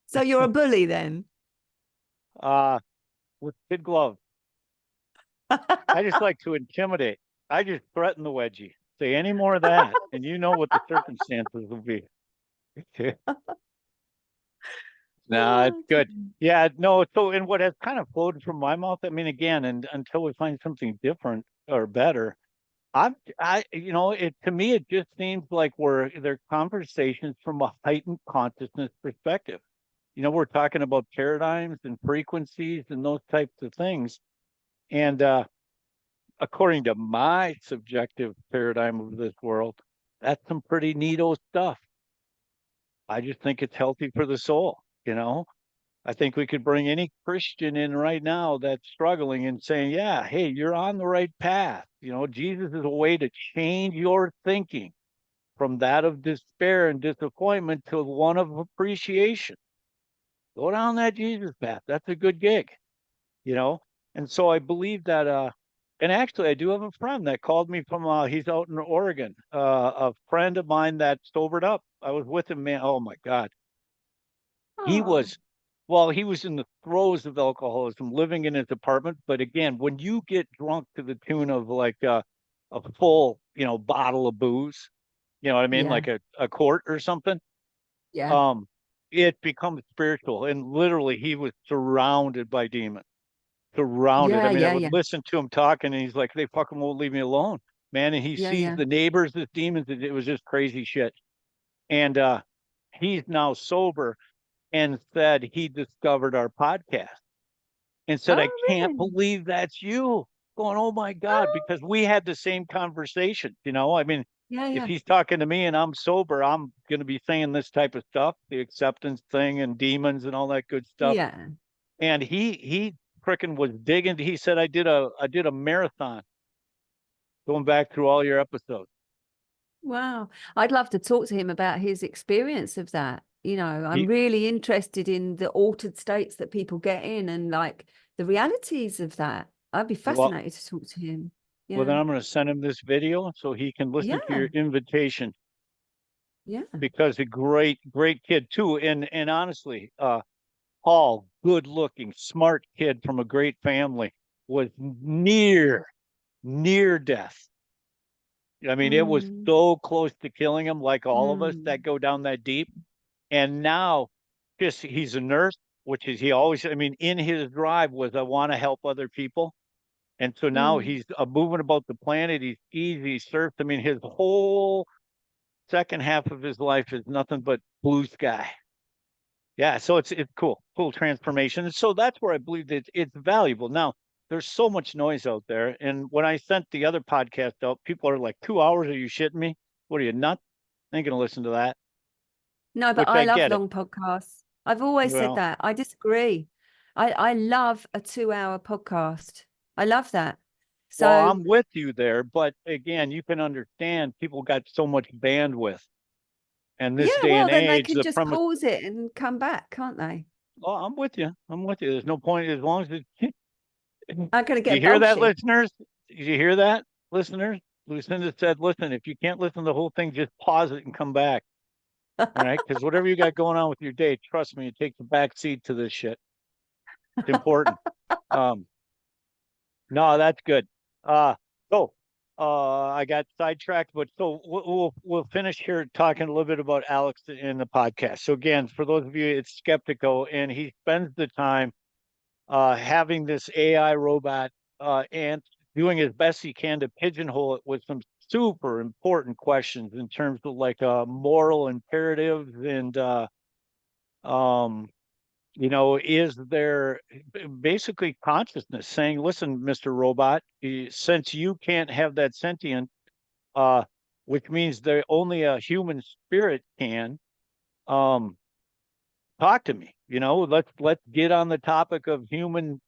C: So you're a bully then?
B: Uh with kid gloves. I just like to intimidate. I just threaten the wedgie. Say any more of that, and you know what the circumstances will be. No, it's good.
C: Okay.
B: Yeah, no. So, and what has kind of flowed from my mouth, I mean, again, and until we find something different or better, it to me, it just seems like they're conversations from a heightened consciousness perspective. We're talking about paradigms and frequencies and those types of things. And according to my subjective paradigm of this world, that's some pretty neato stuff. I just think it's healthy for the soul. I think we could bring any Christian in right now that's struggling and saying, yeah, hey, you're on the right path. Jesus is a way to change your thinking from that of despair and disappointment to one of appreciation. Go down that Jesus path. That's a good gig, you know? And so I believe that, and actually I do have a friend that called me from, he's out in Oregon, a friend of mine that sobered up. I was with him, man. Oh my God. He
C: Oh,
B: was Well, he was in the throes of alcoholism, living in his apartment. But again, when you get drunk to the tune of like a full, bottle of booze, you know what I mean,
C: yeah,
B: like a quart or something,
C: yeah.
B: um, it becomes spiritual. And literally, he was surrounded by demons, surrounded. I
C: Yeah,
B: mean, I
C: yeah,
B: would
C: yeah.
B: listen to him talking, and he's like, "They fucking won't leave me alone, man." And he
C: Yeah,
B: sees
C: yeah.
B: the neighbors as demons. It was just crazy shit. And he's now sober and said he discovered our podcast and said, I
C: Oh,
B: can't
C: really?
B: believe that's you. Going, oh my God,
C: Oh,
B: because we had the same conversation. I mean,
C: yeah,
B: if
C: yeah.
B: he's talking to me and I'm sober, I'm going to be saying this type of stuff, the acceptance thing and demons and all that good stuff.
C: Yeah.
B: And he freaking was digging. He said, I did a marathon going back through all your episodes.
C: Wow. I'd love to talk to him about his experience of that. I'm
B: He,
C: really interested in the altered states that people get in and like the realities of that. I'd be
B: well,
C: fascinated to talk to him.
B: well, then
C: Yeah.
B: I'm going to send him this video so he can listen to
C: Yeah.
B: your invitation
C: Yeah.
B: because a great, great kid too. And honestly, Paul, good looking, smart kid from a great family, was near death. I mean, it was
C: Mm.
B: so close to killing him, like all of us
C: Mm.
B: that go down that deep. And now, just he's a nurse. which is he always, I mean, in his drive was, I want to help other people. And so now he's moving about the planet. He skis, he surfs. I mean, his whole second half of his life is nothing but blue sky. Yeah, so it's cool transformation. And so that's where I believe that it's valuable. Now, there's so much noise out there. And when I sent the other podcast out, people are like, 2 hours? Are you shitting me? What are you, nuts? I ain't gonna listen to that.
C: No, but
B: Which
C: I
B: I
C: love
B: get it.
C: long podcasts. I've always said
B: Well,
C: that. I disagree. I love a 2-hour podcast. I love that.
B: well,
C: So
B: I'm with you there, but again, you can understand people got so much bandwidth. And
C: yeah,
B: this day
C: well,
B: and
C: then they
B: age,
C: can
B: the
C: just
B: premise.
C: pause it and come back, can't they?
B: Oh, I'm with you. I'm with you. There's no point as long as it.
C: I'm going to
B: You
C: get
B: hear that,
C: bolshy.
B: listeners? Did you hear that, listeners? Lucinda said, "Listen, if you can't listen to the whole thing, just pause it and come back." All right, because whatever you got going on with your day, trust me, it takes a back seat to this shit. It's important. Um, no, that's good. So I got sidetracked, but so we'll finish here talking a little bit about Alex in the podcast. So again, for those of you, it's Skeptical, and he spends the time having this AI robot and doing as best he can to pigeonhole it with some super important questions in terms of like moral imperatives and you know, is there basically consciousness saying, listen, Mr. Robot, since you can't have that sentient, uh, which means there only a human spirit can, um, talk to me. You know, let's get on the topic of human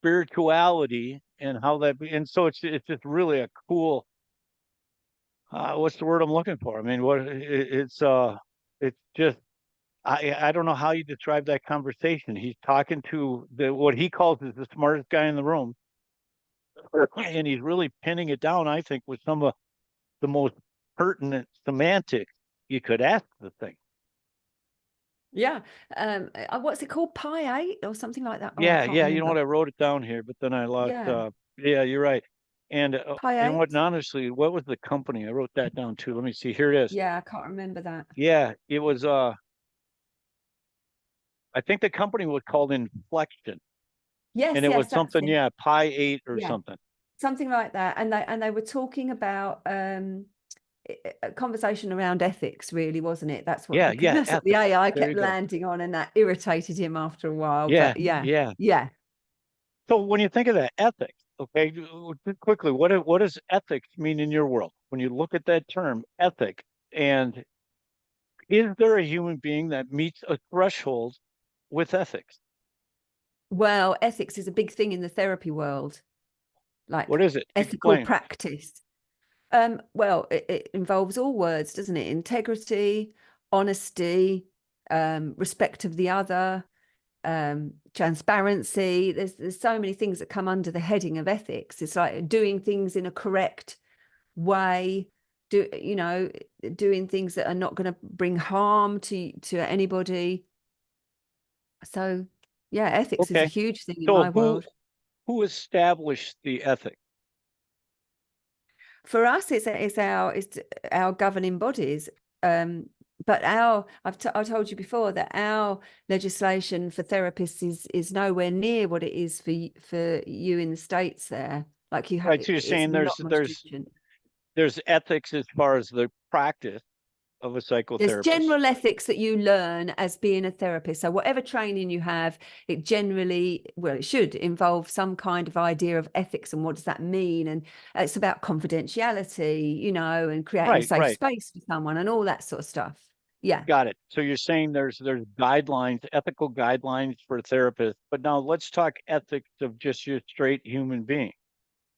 B: spirituality and how that. And so it's just really a cool. What's the word I'm looking for? I mean, it's just I don't know how you describe that conversation. He's talking to what he calls is the smartest guy in the room, and he's really pinning it down, I think, with some of the most pertinent semantics you could ask the thing.
C: Yeah. What's it called? Pi 8 or something like that? Oh, I
B: Yeah,
C: can't
B: yeah. You know what?
C: remember.
B: I wrote it down here, but then I lost.
C: Yeah.
B: Yeah, you're right.
C: Pi
B: And what?
C: 8.
B: Honestly, what was the company? I wrote that down too. Let me see. Here it is.
C: Yeah, I can't remember that.
B: Yeah, it was. I think the company was called Inflection,
C: Yes,
B: and it was
C: yes, that's
B: something.
C: it.
B: Yeah, Pi 8 or
C: Yeah.
B: something.
C: Something like that. And they were talking about a conversation around ethics, really, wasn't it? That's what
B: Yeah, yeah.
C: that's what the
B: Ethics.
C: AI
B: There
C: kept
B: you go.
C: landing on, and that irritated him after a while.
B: Yeah,
C: But yeah,
B: yeah.
C: yeah.
B: So when you think of that ethics, okay, just quickly, what does ethics mean in your world? When you look at that term, ethic, and is there a human being that meets a threshold with ethics?
C: Well, ethics is a big thing in the therapy world,
B: What
C: like
B: is it?
C: ethical
B: Explain.
C: practice. Well, it involves all words, doesn't it? Integrity, honesty, respect of the other, transparency. There's so many things that come under the heading of ethics. It's like doing things in a correct way, doing things that are not going to bring harm to anybody. So yeah, ethics is a
B: Okay.
C: huge thing in
B: So
C: my world.
B: who established the ethic?
C: For us, it's our governing bodies. But I told you before that our legislation for therapists is nowhere near what it is for you in the States there. Like you have,
B: Right. So you're
C: it's a
B: saying
C: lot more stringent.
B: there's ethics as far as the practice of a
C: There's
B: psychotherapist.
C: general ethics that you learn as being a therapist. So whatever training you have, it generally, well, it should involve some kind of idea of ethics and what does that mean? And it's about confidentiality, and creating a
B: Right,
C: safe
B: right.
C: space for someone and all that sort of stuff. Yeah.
B: Got it. So you're saying there's guidelines, ethical guidelines for therapists, but now let's talk ethics of just your straight human being.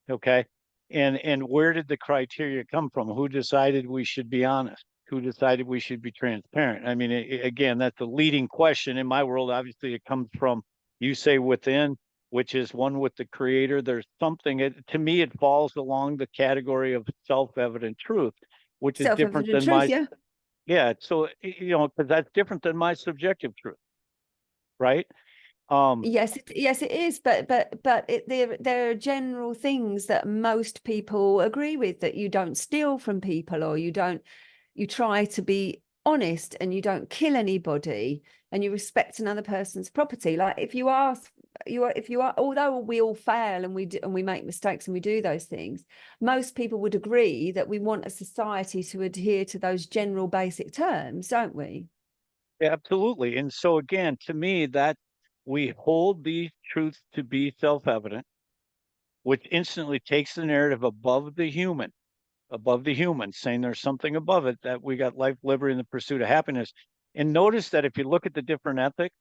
B: Okay. And where did the criteria come from? Who decided we should be honest? Who decided we should be transparent? I mean, again, that's a leading question in my world. Obviously, it comes from, you say, within, which is one with the creator. There's something, to me, it falls along the category of self-evident truth, which is different
C: Self-evident
B: than
C: truth, yeah.
B: yeah. So, because that's different than my subjective truth, right?
C: Yes, it is, but there are general things that most people agree with, that you don't steal from people, or you try to be honest and you don't kill anybody and you respect another person's property. Like if you are, although we all fail and we make mistakes and we do those things, most people would agree that we want a society to adhere to those general basic terms, don't we?
B: Absolutely. And so again, to me, that we hold these truths to be self-evident, which instantly takes the narrative above the human, saying there's something above it, that we got life, liberty, and the pursuit of happiness. And notice that if you look at the different ethics,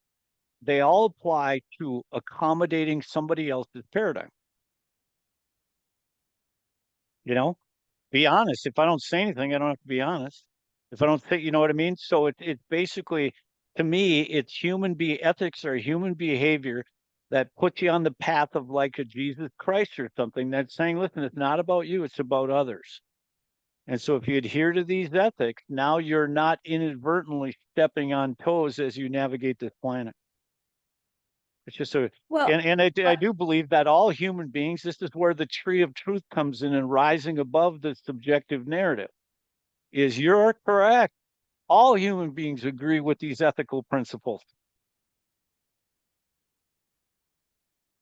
B: they all apply to accommodating somebody else's paradigm. You know, be honest. If I don't say anything, I don't have to be honest. If I don't say, you know what I mean? So it's basically, to me, it's ethics or human behavior that puts you on the path of like a Jesus Christ or something, that's saying, listen, it's not about you, it's about others. And so if you adhere to these ethics, now you're not inadvertently stepping on toes as you navigate this planet. It's just
C: Well,
B: and I do believe that all human beings, this is where the tree of truth comes in and rising above the subjective narrative, is you're correct. All human beings agree with these ethical principles.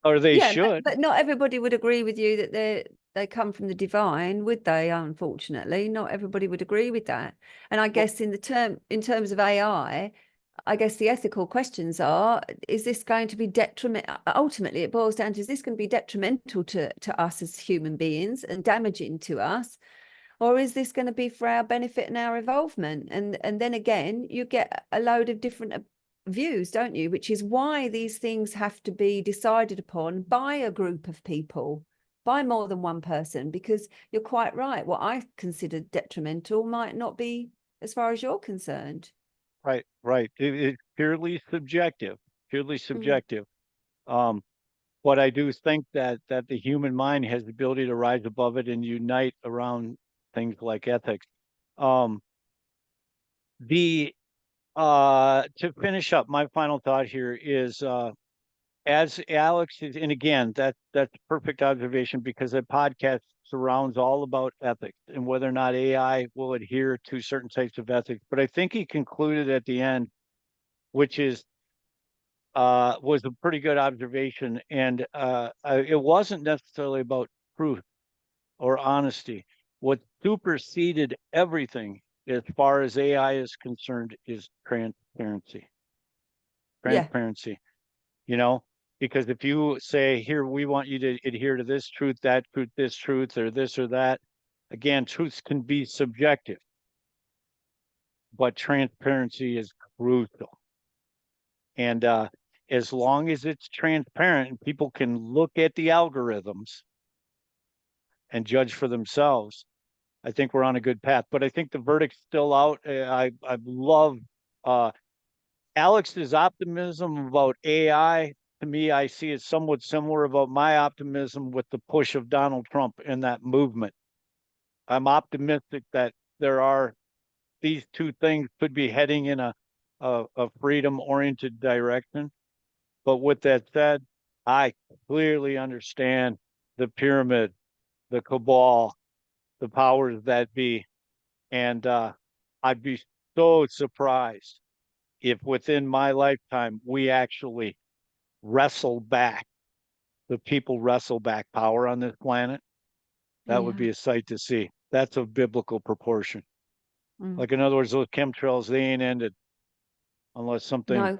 B: Or they
C: yeah,
B: should.
C: but not everybody would agree with you that they come from the divine, would they? Unfortunately, not everybody would agree with that. And I guess in terms of AI, I guess the ethical questions are: is this going to be detrimental? Ultimately, it boils down to: is this going to be detrimental to us as human beings and damaging to us, or is this going to be for our benefit and our involvement? And then again, you get a load of different views, don't you? Which is why these things have to be decided upon by a group of people, by more than one person, because you're quite right. What I consider detrimental might not be as far as you're concerned.
B: Right, right. It's purely subjective, purely subjective. But I do think that the human mind has the ability to rise above it and unite around things like ethics. Um, the To finish up, my final thought here is as Alex is, and again, that's perfect observation, because the podcast surrounds all about ethics and whether or not AI will adhere to certain types of ethics. But I think he concluded at the end, which is was a pretty good observation, and it wasn't necessarily about truth or honesty. What superseded everything as far as AI is concerned is transparency.
C: Yeah.
B: Transparency, you know, because if you say, here, we want you to adhere to this truth, that truth, this truth, or this or that, again, truths can be subjective, but transparency is crucial. And as long as it's transparent and people can look at the algorithms and judge for themselves, I think we're on a good path. But I think the verdict's still out. I love uh, Alex's optimism about AI. To me, I see it somewhat similar about my optimism with the push of Donald Trump in that movement. I'm optimistic that these two things could be heading in a freedom-oriented direction. But with that said, I clearly understand the pyramid, the cabal, the powers that be. And I'd be so surprised if within my lifetime we actually the people wrestle back power on this planet. That would
C: Yeah.
B: be a sight to see. That's of biblical proportion.
C: Mm.
B: Like, in other words, those chemtrails, they ain't ended unless something,
C: No.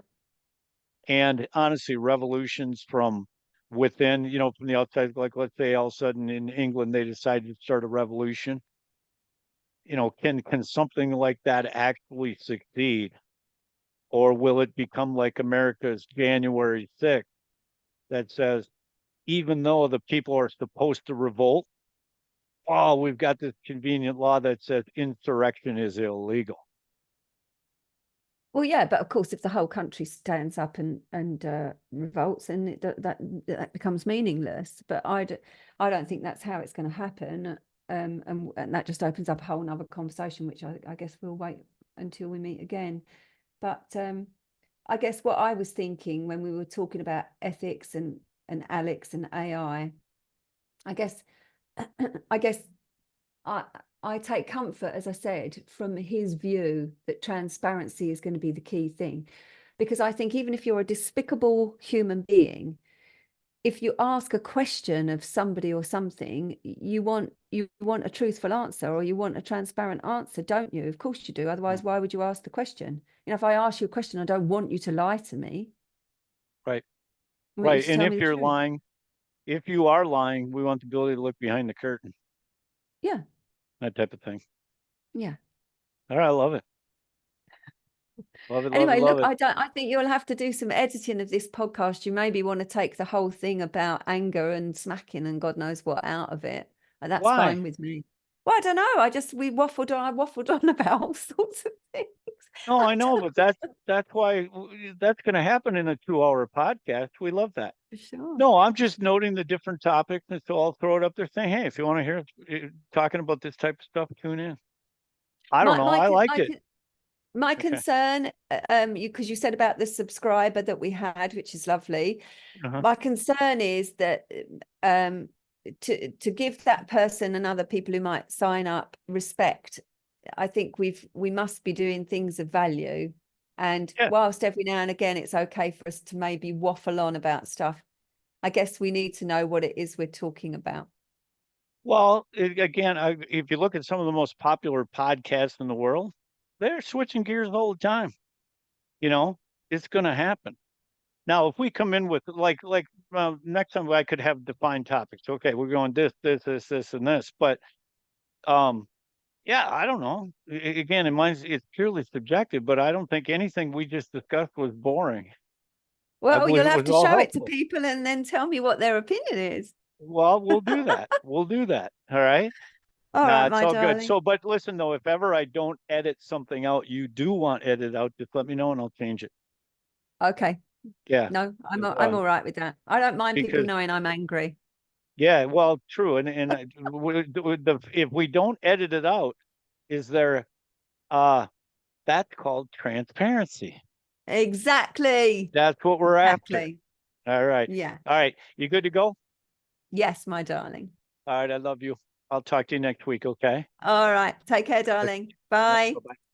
B: and honestly, revolutions from within, from the outside, like let's say all of a sudden in England they decided to start a revolution. Can something like that actually succeed? Or will it become like America's January 6th that says, even though the people are supposed to revolt, oh, we've got this convenient law that says insurrection is illegal.
C: Well, yeah, but of course, if the whole country stands up and revolts, then that becomes meaningless. But I don't think that's how it's going to happen. And that just opens up a whole nother conversation, which I guess we'll wait until we meet again. But I guess what I was thinking when we were talking about ethics and Alex and AI, I guess I I take comfort, as I said, from his view that transparency is going to be the key thing. Because I think even if you're a despicable human being, if you ask a question of somebody or something, you want a truthful answer, or you want a transparent answer, don't you? Of course you do. Otherwise, why would you ask the question? You know, if I ask you a question, I don't want you to lie to me.
B: Right.
C: I want you
B: Right.
C: to
B: And
C: tell
B: if
C: me the
B: you're
C: truth.
B: lying, if you are lying, we want the ability to look behind the curtain,
C: Yeah.
B: that type of thing.
C: Yeah.
B: All right. I love it. Love it. Love it.
C: Anyway,
B: Love
C: look,
B: it.
C: I think you'll have to do some editing of this podcast. You maybe want to take the whole thing about anger and smacking and God knows what out of it. That's
B: Why?
C: fine with me. Well, I don't know. I waffled on about all sorts of things.
B: No, I know, but that's why that's going to happen in a 2-hour podcast. We love that.
C: For sure.
B: No, I'm just noting the different topics, and so I'll throw it up there saying, hey, if you want to hear talking about this type of stuff, tune in. I don't know. I liked it.
C: My
B: Okay.
C: concern, because you said about the subscriber that we had, which is lovely.
B: Uh-huh.
C: My concern is that to give that person and other people who might sign up respect, I think we must be doing things of value. And
B: Yeah.
C: whilst every now and again it's okay for us to maybe waffle on about stuff, I guess we need to know what it is we're talking about.
B: Well, again, if you look at some of the most popular podcasts in the world, they're switching gears all the time. You know, it's going to happen. Now, if we come in with next time I could have defined topics. Okay, we're going this, and this. But yeah, I don't know. Again, it's purely subjective, but I don't think anything we just discussed was boring. I
C: Well,
B: believe
C: you'll
B: it
C: have
B: was
C: to
B: all
C: show it to
B: helpful.
C: people and then tell me what their opinion is.
B: Well, we'll do that. We'll do that. All right.
C: All
B: Nah,
C: right,
B: it's
C: my
B: all good.
C: darling.
B: So, but listen though, if ever I don't edit something out, you do want edited out, just let me know and I'll change it.
C: Okay.
B: Yeah.
C: No, I'm all right with that. I don't mind people
B: Because
C: knowing I'm angry.
B: yeah, well, true. If we don't edit it out, is there that's called transparency.
C: Exactly.
B: That's what we're after.
C: Exactly.
B: All right.
C: Yeah.
B: All right. You good to go?
C: Yes, my darling.
B: All right. I love you. I'll talk to you next week. Okay.
C: All right. Take care, darling.
B: Yep,
C: Bye.
B: bye-bye.